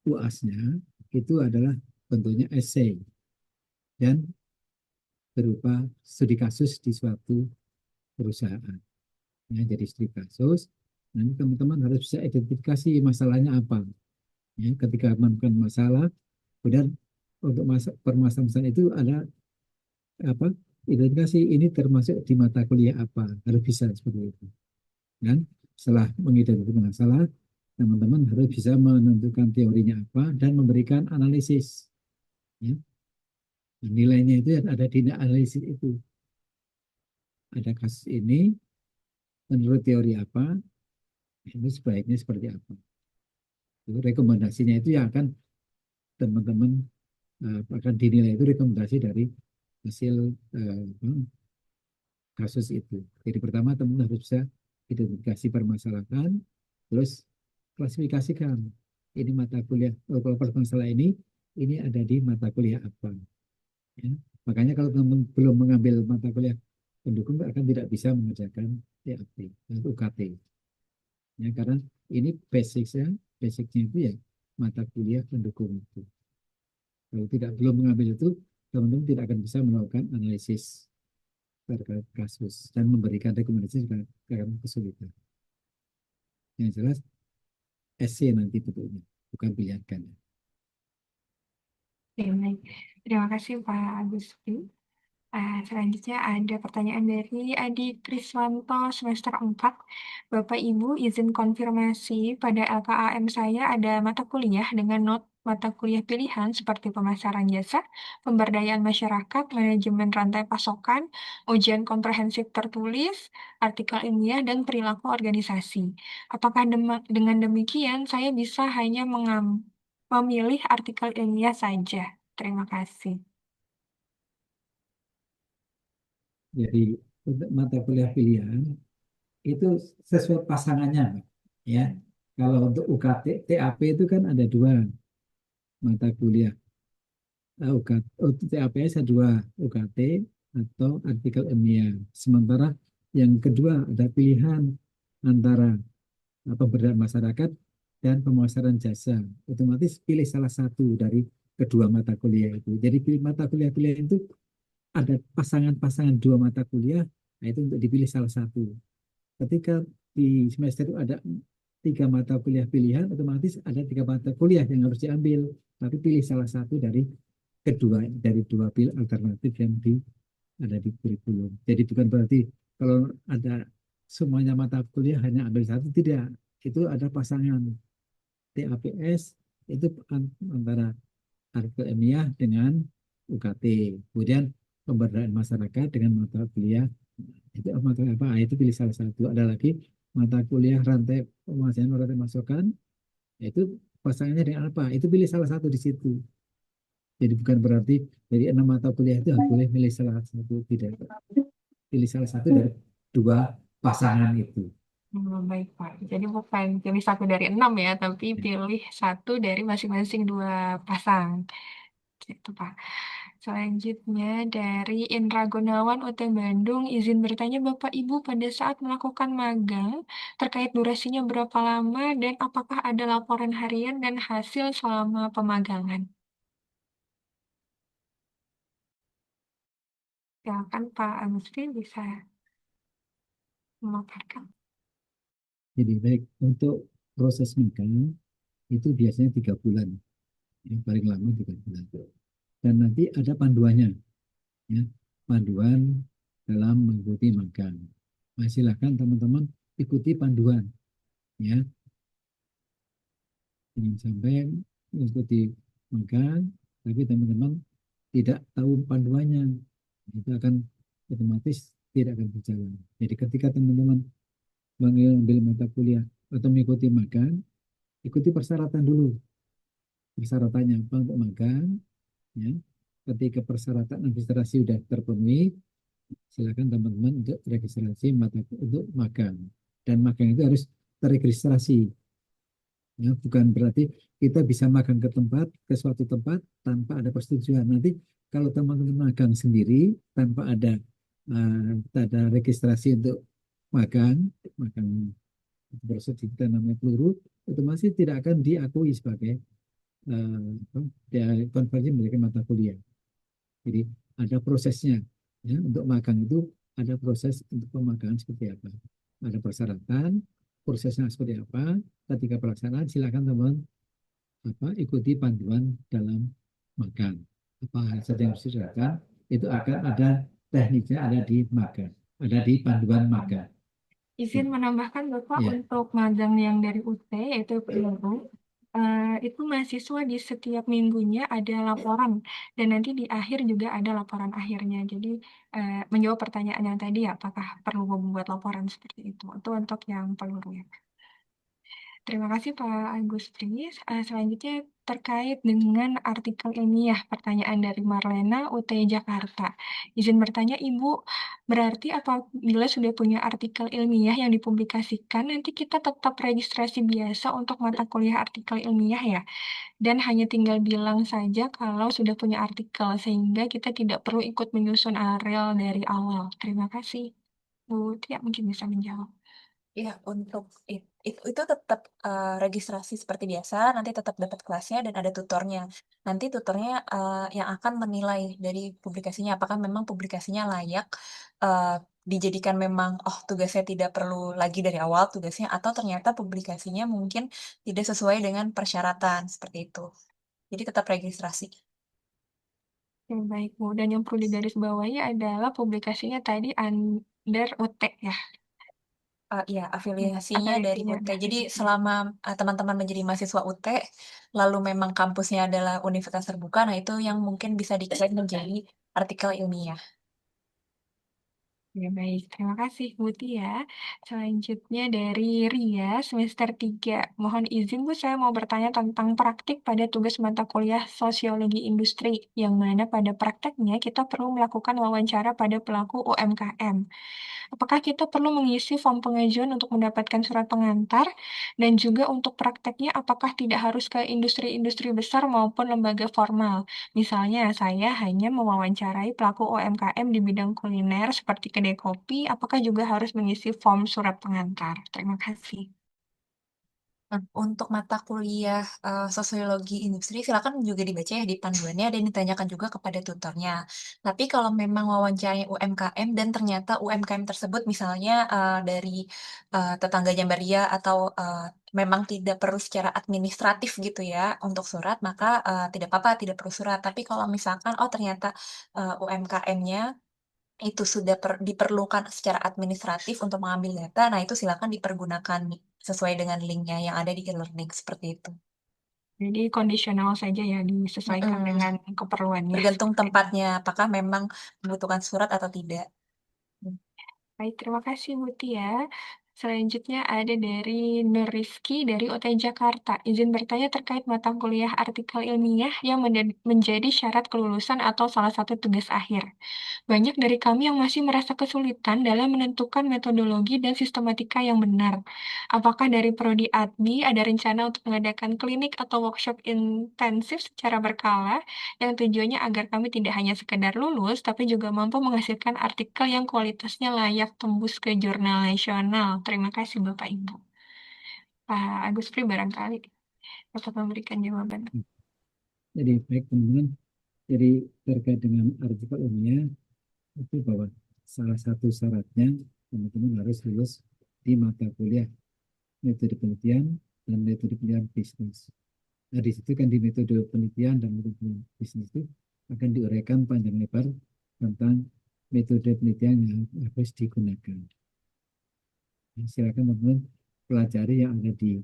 UAS-nya itu adalah bentuknya essay dan berupa studi kasus di suatu perusahaan. Ya, jadi studi kasus, nanti teman-teman harus bisa identifikasi masalahnya apa. Ya, ketika menemukan masalah, kemudian untuk permasalahan itu ada apa? Identifikasi ini termasuk di mata kuliah apa, harus bisa seperti itu. Dan setelah mengidentifikasi masalah, teman-teman harus bisa menentukan teorinya apa dan memberikan analisis. Ya. Nilainya itu ada di analisis itu. Ada kasus ini, menurut teori apa, ini sebaiknya seperti apa. Itu rekomendasinya itu yang akan teman-teman akan dinilai, itu rekomendasi dari hasil kasus itu. Jadi pertama teman-teman harus bisa identifikasi permasalahan, terus klasifikasikan ini mata kuliah, kalau permasalahan ini ada di mata kuliah apa. Ya. Makanya kalau teman belum mengambil mata kuliah pendukung akan tidak bisa mengerjakan TAP atau UKT. Ya, karena ini basicnya itu ya mata kuliah pendukung itu. Kalau belum mengambil itu, teman-teman tidak akan bisa melakukan analisis terkait kasus dan memberikan rekomendasi juga akan kesulitan. Yang jelas essay nanti bentuknya, bukan pilihan ganda. Baik, terima kasih Pak Agustin. Selanjutnya ada pertanyaan dari Adi Kriswanto semester 4. Bapak Ibu izin konfirmasi pada LKAM saya ada mata kuliah dengan mata kuliah pilihan seperti pemasaran jasa, pemberdayaan masyarakat, manajemen rantai pasokan, ujian komprehensif tertulis, artikel ilmiah, dan perilaku organisasi. Apakah dengan demikian saya bisa hanya memilih artikel ilmiah saja? Terima kasih. Jadi untuk mata kuliah pilihan itu sesuai pasangannya, ya. Kalau untuk UKT, TAP itu kan ada dua mata kuliah. TAPS ada dua, UKT atau artikel ilmiah. Sementara yang kedua ada pilihan antara pemberdayaan masyarakat dan pemasaran jasa. Otomatis pilih salah satu dari kedua mata kuliah itu. Jadi pilih mata kuliah pilihan itu ada pasangan-pasangan dua mata kuliah, nah itu untuk dipilih salah satu. Ketika di semester itu ada 3 mata kuliah pilihan, otomatis ada 3 mata kuliah yang harus diambil, tapi pilih salah satu dari dua pilihan alternatif yang ada di kurikulum. Jadi bukan berarti kalau ada semuanya mata kuliah hanya ambil satu, tidak. Itu ada pasangan TAPS Itu antara artikel ilmiah dengan UKT. Kemudian pemberdayaan masyarakat dengan mata kuliah itu mata apa? Itu pilih salah satu. Ada lagi mata kuliah rantai pemasaran rantai masukan. Itu pasangannya dengan apa? Itu pilih salah satu di situ. Jadi bukan berarti dari 6 mata kuliah itu boleh milih salah satu, tidak. Pilih salah satu dari 2 pasangan itu. Baik, Pak. Jadi bukan pilih 1 dari 6 ya, tapi pilih 1 dari masing-masing 2 pasang. Gitu, Pak. Selanjutnya dari Indra Gunawan UT Bandung, izin bertanya Bapak Ibu pada saat melakukan magang, terkait durasinya berapa lama dan apakah ada laporan harian dan hasil selama pemagangan? Silakan Pak Agustin bisa memaparkan. Jadi baik untuk proses magang itu biasanya 3 bulan, yang paling lama 3 bulan. Dan nanti ada panduannya, ya, panduan dalam mengikuti magang. Nah, silakan teman-teman ikuti panduan, ya, jangan sampai mengikuti magang, tapi teman-teman tidak tahu panduannya, itu akan otomatis tidak akan berjalan. Jadi ketika teman-teman mengambil mata kuliah atau mengikuti magang, ikuti persyaratan dulu. Persyaratannya apa untuk magang? Ya. Ketika persyaratan administrasi sudah terpenuhi, silakan teman-teman untuk registrasi untuk magang. Dan magang itu harus terregistrasi. Ya, bukan berarti kita bisa magang ke suatu tempat tanpa ada persetujuan. Nanti kalau teman-teman magang sendiri tanpa ada registrasi untuk magang proses kita namanya peluru, itu masih tidak akan diakui sebagai konversi menjadi mata kuliah. Jadi ada prosesnya, ya, untuk magang itu ada proses untuk pemagangan seperti apa, ada persyaratan, prosesnya seperti apa. Ketika pelaksanaan silakan teman ikuti panduan dalam magang. Apa saja yang disediakan itu akan ada tekniknya, ada di magang, ada di panduan magang. Izin menambahkan Bapak, Ya. untuk magang yang dari UT yaitu PLU, itu mahasiswa di setiap minggunya ada laporan dan nanti di akhir juga ada laporan akhirnya. Jadi menjawab pertanyaan yang tadi, apakah perlu membuat laporan seperti itu? Itu untuk yang peluru ya. Terima kasih Pak Agustinus. Selanjutnya terkait dengan artikel ilmiah, pertanyaan dari Marlena UT Jakarta. Izin bertanya Ibu, berarti apabila sudah punya artikel ilmiah yang dipublikasikan, nanti kita tetap registrasi biasa untuk mata kuliah artikel ilmiah ya? Dan hanya tinggal bilang saja kalau sudah punya artikel, sehingga kita tidak perlu ikut menyusun arel dari awal. Terima kasih. Bu Tia mungkin bisa menjawab. Ya, untuk itu tetap registrasi seperti biasa, nanti tetap dapat kelasnya dan ada tutornya. Nanti tutornya yang akan menilai dari publikasinya, apakah memang publikasinya layak dijadikan memang, oh tugasnya tidak perlu lagi dari awal tugasnya, atau ternyata publikasinya mungkin tidak sesuai dengan persyaratan, seperti itu. Jadi tetap registrasi. Ya, baik, Bu. Dan yang perlu digarisbawahi adalah publikasinya tadi under UT ya. Iya, afiliasinya dari Afiliasinya UT. ada. Jadi selama teman-teman menjadi mahasiswa UT, lalu memang kampusnya adalah universitas terbuka, nah itu yang mungkin bisa diklaim menjadi artikel ilmiah. Ya, baik. Terima kasih, Bu Tia. Selanjutnya dari Ria, semester 3. Mohon izin, Bu, saya mau bertanya tentang praktik pada tugas mata kuliah Sosiologi Industri, yang mana pada prakteknya kita perlu melakukan wawancara pada pelaku UMKM. Apakah kita perlu mengisi form pengajuan untuk mendapatkan surat pengantar? Dan juga untuk prakteknya, apakah tidak harus ke industri-industri besar maupun lembaga formal? Misalnya, saya hanya mewawancarai pelaku UMKM di bidang kuliner seperti kedai kopi, apakah juga harus mengisi form surat pengantar? Terima kasih. Nah, untuk mata kuliah sosiologi industri, silakan juga dibaca ya di panduannya dan ditanyakan juga kepada tutornya. Tapi kalau memang wawancaranya UMKM dan ternyata UMKM tersebut misalnya dari tetangga Jambaria atau memang tidak perlu secara administratif gitu ya untuk surat, maka tidak apa-apa, tidak perlu surat. Tapi kalau misalkan, oh ternyata UMKM-nya itu sudah diperlukan secara administratif untuk mengambil data, nah itu silakan dipergunakan sesuai dengan linknya yang ada di e-learning seperti itu. Jadi kondisional saja ya, disesuaikan Mm-mm. dengan keperluannya. Tergantung tempatnya, apakah memang membutuhkan surat atau tidak. Baik, terima kasih Bu Tia. Selanjutnya ada dari Nur Rizky dari OT Jakarta. Izin bertanya terkait mata kuliah artikel ilmiah yang menjadi syarat kelulusan atau salah satu tugas akhir. Banyak dari kami yang masih merasa kesulitan dalam menentukan metodologi dan sistematika yang benar. Apakah dari Prodi Admi ada rencana untuk mengadakan klinik atau workshop intensif secara berkala yang tujuannya agar kami tidak hanya sekedar lulus, tapi juga mampu menghasilkan artikel yang kualitasnya layak tembus ke jurnal nasional. Terima kasih Bapak Ibu. Pak Agus Pri barangkali dapat memberikan jawaban. Jadi baik teman-teman, jadi terkait dengan artikel ilmiah itu bahwa salah satu syaratnya teman-teman harus lulus di mata kuliah metode penelitian dan metode penelitian bisnis. Nah, di situ kan di metode penelitian dan metode bisnis itu akan diuraikan panjang lebar tentang metode penelitian yang harus digunakan. Nah, silakan teman-teman pelajari yang ada di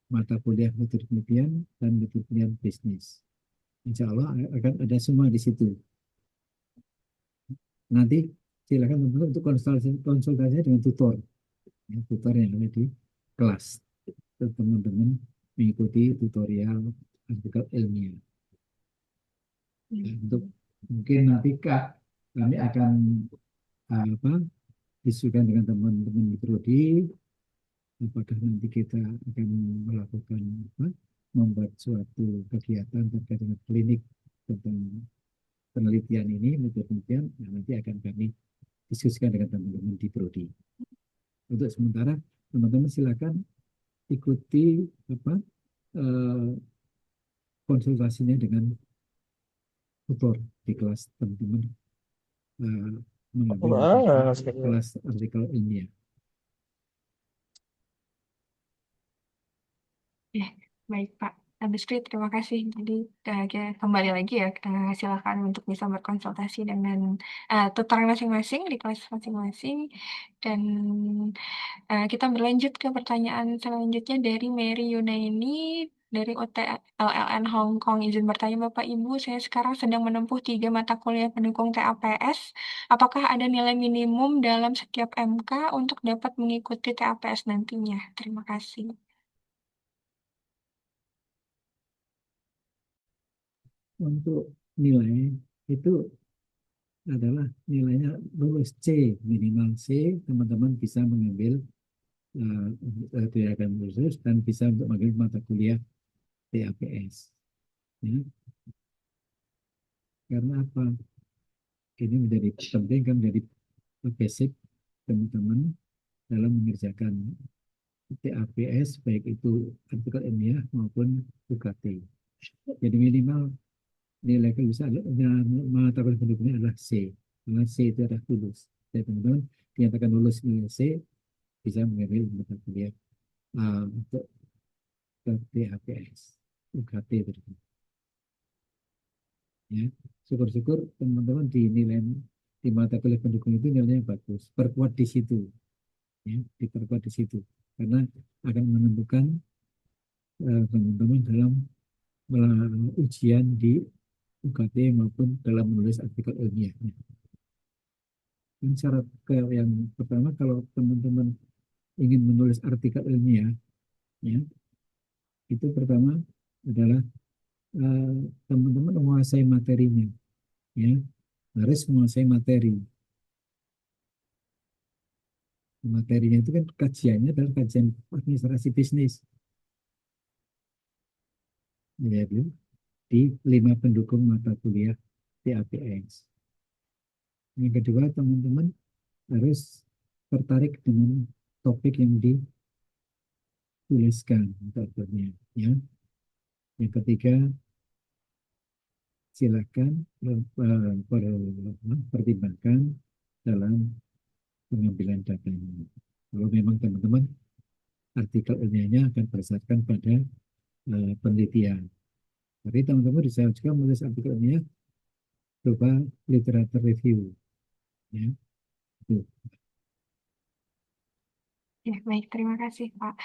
mata kuliah metode penelitian dan metode penelitian bisnis. Insya Allah akan ada semua di situ. Nanti silakan teman-teman untuk konsultasi dengan tutor. Ya, tutor yang ada di kelas. Teman-teman mengikuti tutorial artikel ilmiah. Untuk mungkin nanti Kak, kami akan diskusikan dengan teman-teman di Prodi, apakah nanti kita akan melakukan membuat suatu kegiatan terkait dengan klinik tentang penelitian ini, metode penelitian, nah nanti akan kami diskusikan dengan teman-teman di Prodi. Untuk sementara, teman-teman silakan ikuti konsultasinya dengan tutor di kelas teman-teman mengambil kelas artikel ilmiah. Ya, baik Pak Agus Pri, terima kasih. Jadi kembali lagi ya, silakan untuk bisa berkonsultasi dengan tutor masing-masing di kelas masing-masing. Dan kita berlanjut ke pertanyaan selanjutnya dari Mary Yunaini dari OTLLN Hong Kong. Izin bertanya Bapak Ibu, saya sekarang sedang menempuh 3 mata kuliah pendukung TAPS. Apakah ada nilai minimum dalam setiap MK untuk dapat mengikuti TAPS nantinya? Terima kasih. Untuk nilai itu adalah nilainya lulus C, minimal C, teman-teman bisa mengambil tindakan khusus dan bisa untuk mengambil mata kuliah TAPS. Ya. Karena apa? Ini menjadi penting, kan menjadi basic teman-teman dalam mengerjakan TAPS, baik itu artikel ilmiah maupun UKT. Jadi minimal nilai kalau bisa mata kuliah pendukungnya adalah C. Karena C itu adalah lulus. Jadi teman-teman dinyatakan lulus nilai C, bisa mengambil mata kuliah untuk TAPS, UKT terutama. Ya, syukur-syukur teman-teman di mata kuliah pendukung itu nilainya bagus. Perkuat di situ, ya, diperkuat di situ, karena akan menentukan teman-teman dalam ujian di UKT maupun dalam menulis artikel ilmiahnya. Dan syarat yang pertama, kalau teman-teman ingin menulis artikel ilmiah, ya, itu pertama adalah teman-teman menguasai materinya, ya, harus menguasai materi. Materinya itu kan kajiannya adalah kajian administrasi bisnis, ya, di 5 pendukung mata kuliah TAPS. Yang kedua, teman-teman harus tertarik dengan topik yang dituliskan autornya, ya. Yang ketiga, silakan pertimbangkan dalam pengambilan datanya. Kalau memang teman-teman artikel ilmiahnya akan berdasarkan pada penelitian. Jadi teman-teman bisa juga menulis artikel ilmiah berupa literatur review. Ya. Itu. Ya, baik. Terima kasih, Pak.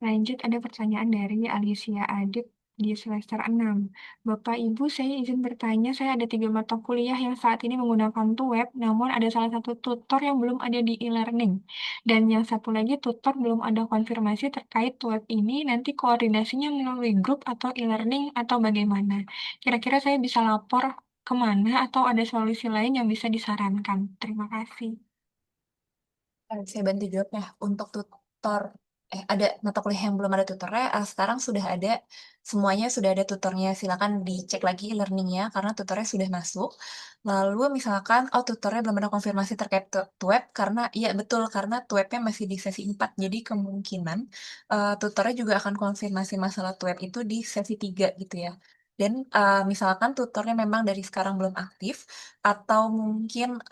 Lanjut ada pertanyaan dari Alicia Adit di semester 6. Bapak Ibu, saya izin bertanya, saya ada 3 mata kuliah yang saat ini menggunakan web, namun ada salah satu tutor yang belum ada di e-learning. Dan yang satu lagi tutor belum ada konfirmasi terkait web ini, nanti koordinasinya melalui grup atau e-learning atau bagaimana? Kira-kira saya bisa lapor kemana atau ada solusi lain yang bisa disarankan? Terima kasih. Saya bantu jawab ya. Untuk tutor, ada mata kuliah yang belum ada tutornya, sekarang sudah ada, semuanya sudah ada tutornya. Silakan dicek lagi e-learningnya karena tutornya sudah masuk. Lalu misalkan, oh tutornya belum ada konfirmasi terkait web, karena, iya betul, karena webnya masih di sesi 4. Jadi kemungkinan tutornya juga akan konfirmasi masalah web itu di sesi 3 gitu ya. Dan misalkan tutornya memang dari sekarang belum aktif, atau mungkin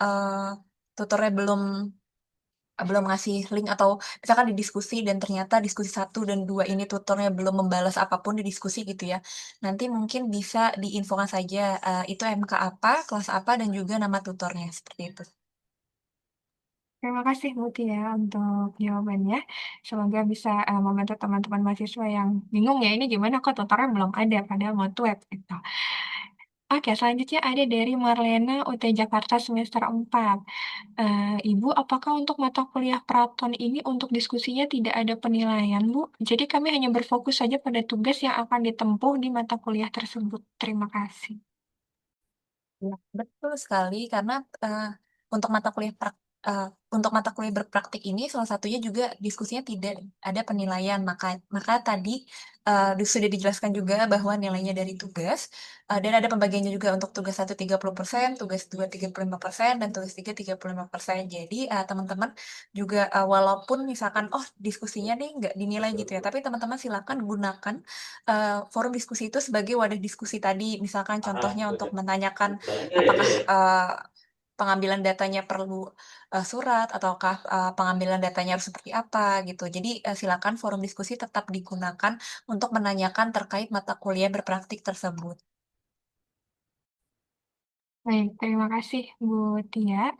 tutornya belum ngasih link atau misalkan di diskusi dan ternyata diskusi 1 dan 2 ini tutornya belum membalas apapun di diskusi gitu ya. Nanti mungkin bisa diinfokan saja itu MK apa, kelas apa, dan juga nama tutornya seperti itu. Terima kasih Bu Tia untuk jawabannya. Semoga bisa membantu teman-teman mahasiswa yang bingung ya ini gimana kok tutornya belum ada padahal mau web gitu. Oke, selanjutnya ada dari Marlena UT Jakarta semester 4. Ibu, apakah untuk mata kuliah Praton ini untuk diskusinya tidak ada penilaian, Bu? Jadi kami hanya berfokus saja pada tugas yang akan ditempuh di mata kuliah tersebut. Terima kasih. Ya, betul sekali karena untuk mata kuliah eh, untuk mata kuliah berpraktik ini salah satunya juga diskusinya tidak ada penilaian, maka tadi sudah dijelaskan juga bahwa nilainya dari tugas, dan ada pembagiannya juga untuk tugas 1 30%, tugas 2 35%, dan tugas 3 35%. Jadi teman-teman juga walaupun misalkan oh diskusinya nih nggak dinilai gitu ya, tapi teman-teman silakan gunakan forum diskusi itu sebagai wadah diskusi tadi. Misalkan contohnya untuk menanyakan apakah pengambilan datanya perlu surat ataukah pengambilan datanya harus seperti apa gitu. Jadi silakan forum diskusi tetap digunakan untuk menanyakan terkait mata kuliah berpraktik tersebut. Baik, terima kasih Bu Tia.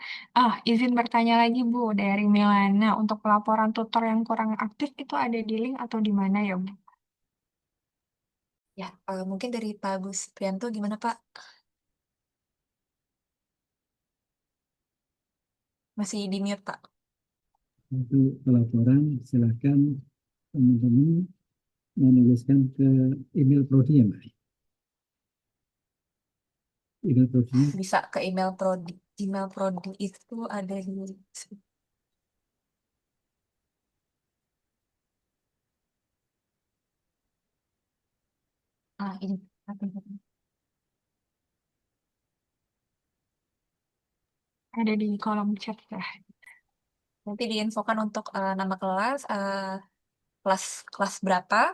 Izin bertanya lagi Bu, dari Milana, untuk pelaporan tutor yang kurang aktif itu ada di link atau di mana ya Bu? Ya, mungkin dari Pak Gus Prianto gimana Pak? Masih di mute Pak. Untuk pelaporan, silakan teman-teman menuliskan ke email prodi ya, Mbak. Email prodinya Bisa ke email prodi. Email prodi itu ada di ini. Ada di kolom chat ya. Nanti diinfokan untuk nama kelas, kelas kelas berapa,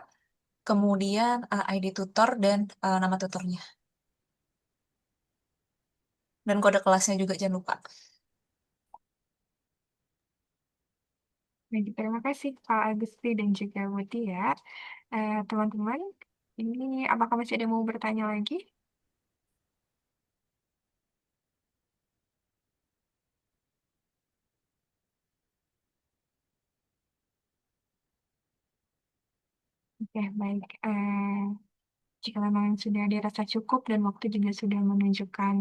kemudian ID tutor dan nama tutornya. Dan kode kelasnya juga jangan lupa. Baik, terima kasih Pak Agusti dan juga Bu Tia. Teman-teman, ini apakah masih ada yang mau bertanya lagi? Oke, baik. Jika memang sudah dirasa cukup dan waktu juga sudah menunjukkan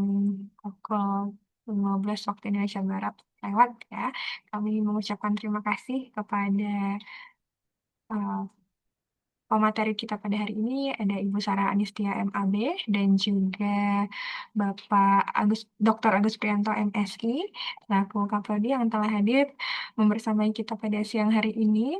pukul 15 waktu Indonesia Barat lewat ya, kami mengucapkan terima kasih kepada eh, pemateri kita pada hari ini ada Ibu Sarah Anistia MAB dan juga Bapak Dr. Agus Prianto MSI selaku Kaprodi yang telah hadir membersamai kita pada siang hari ini.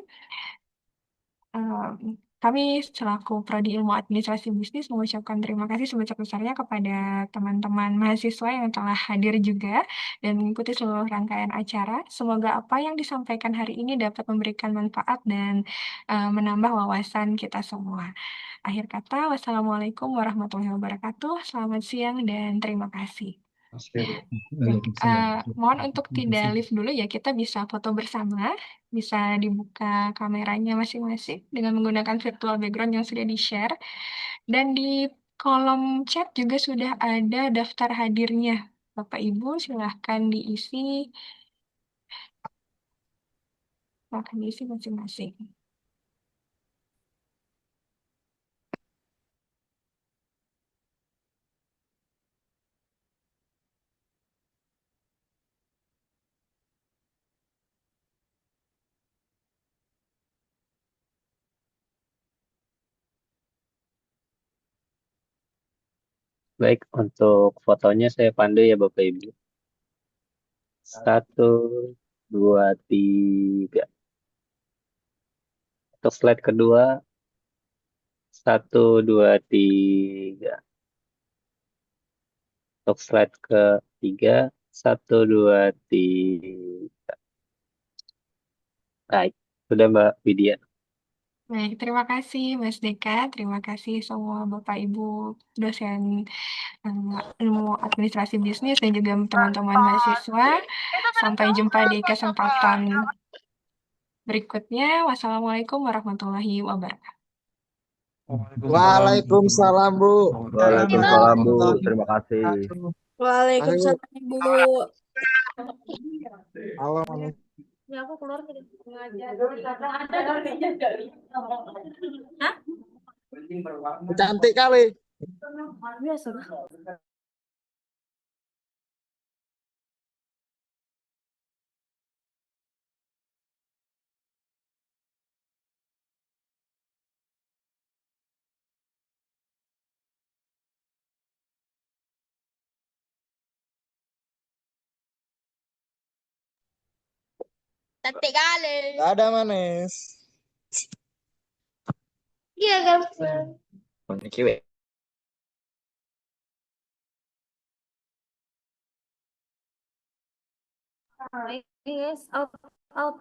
Kami selaku Prodi Ilmu Administrasi Bisnis mengucapkan terima kasih sebesar-besarnya kepada teman-teman mahasiswa yang telah hadir juga dan mengikuti seluruh rangkaian acara. Semoga apa yang disampaikan hari ini dapat memberikan manfaat dan menambah wawasan kita semua. Akhir kata, wassalamualaikum warahmatullahi wabarakatuh. Selamat siang dan terima kasih. Baik, mohon untuk tidak live dulu ya, kita bisa foto bersama, bisa dibuka kameranya masing-masing dengan menggunakan virtual background yang sudah di-share. Dan di kolom chat juga sudah ada daftar hadirnya. Bapak Ibu silahkan diisi, silahkan diisi masing-masing. Baik, untuk fotonya saya pandu ya Bapak Ibu. 1, 2, 3. Untuk slide kedua, 1, 2, 3. Untuk slide ketiga, 1, 2, 3. Baik, sudah Mbak Widya. Baik, terima kasih Mas Deka, terima kasih semua Bapak Ibu dosen ilmu administrasi bisnis dan juga teman-teman mahasiswa. Sampai jumpa di kesempatan berikutnya. Wassalamualaikum warahmatullahi wabarakatuh. Waalaikumsalam, Bu. Waalaikumsalam Bu, terima kasih. Waalaikumsalam Ibu. Halo, Ya aku keluar tidak sengaja. cantik kali. Biasa. Cantik kali. Gak ada manis. Iya, ganteng. Thank you. Yes, out, out.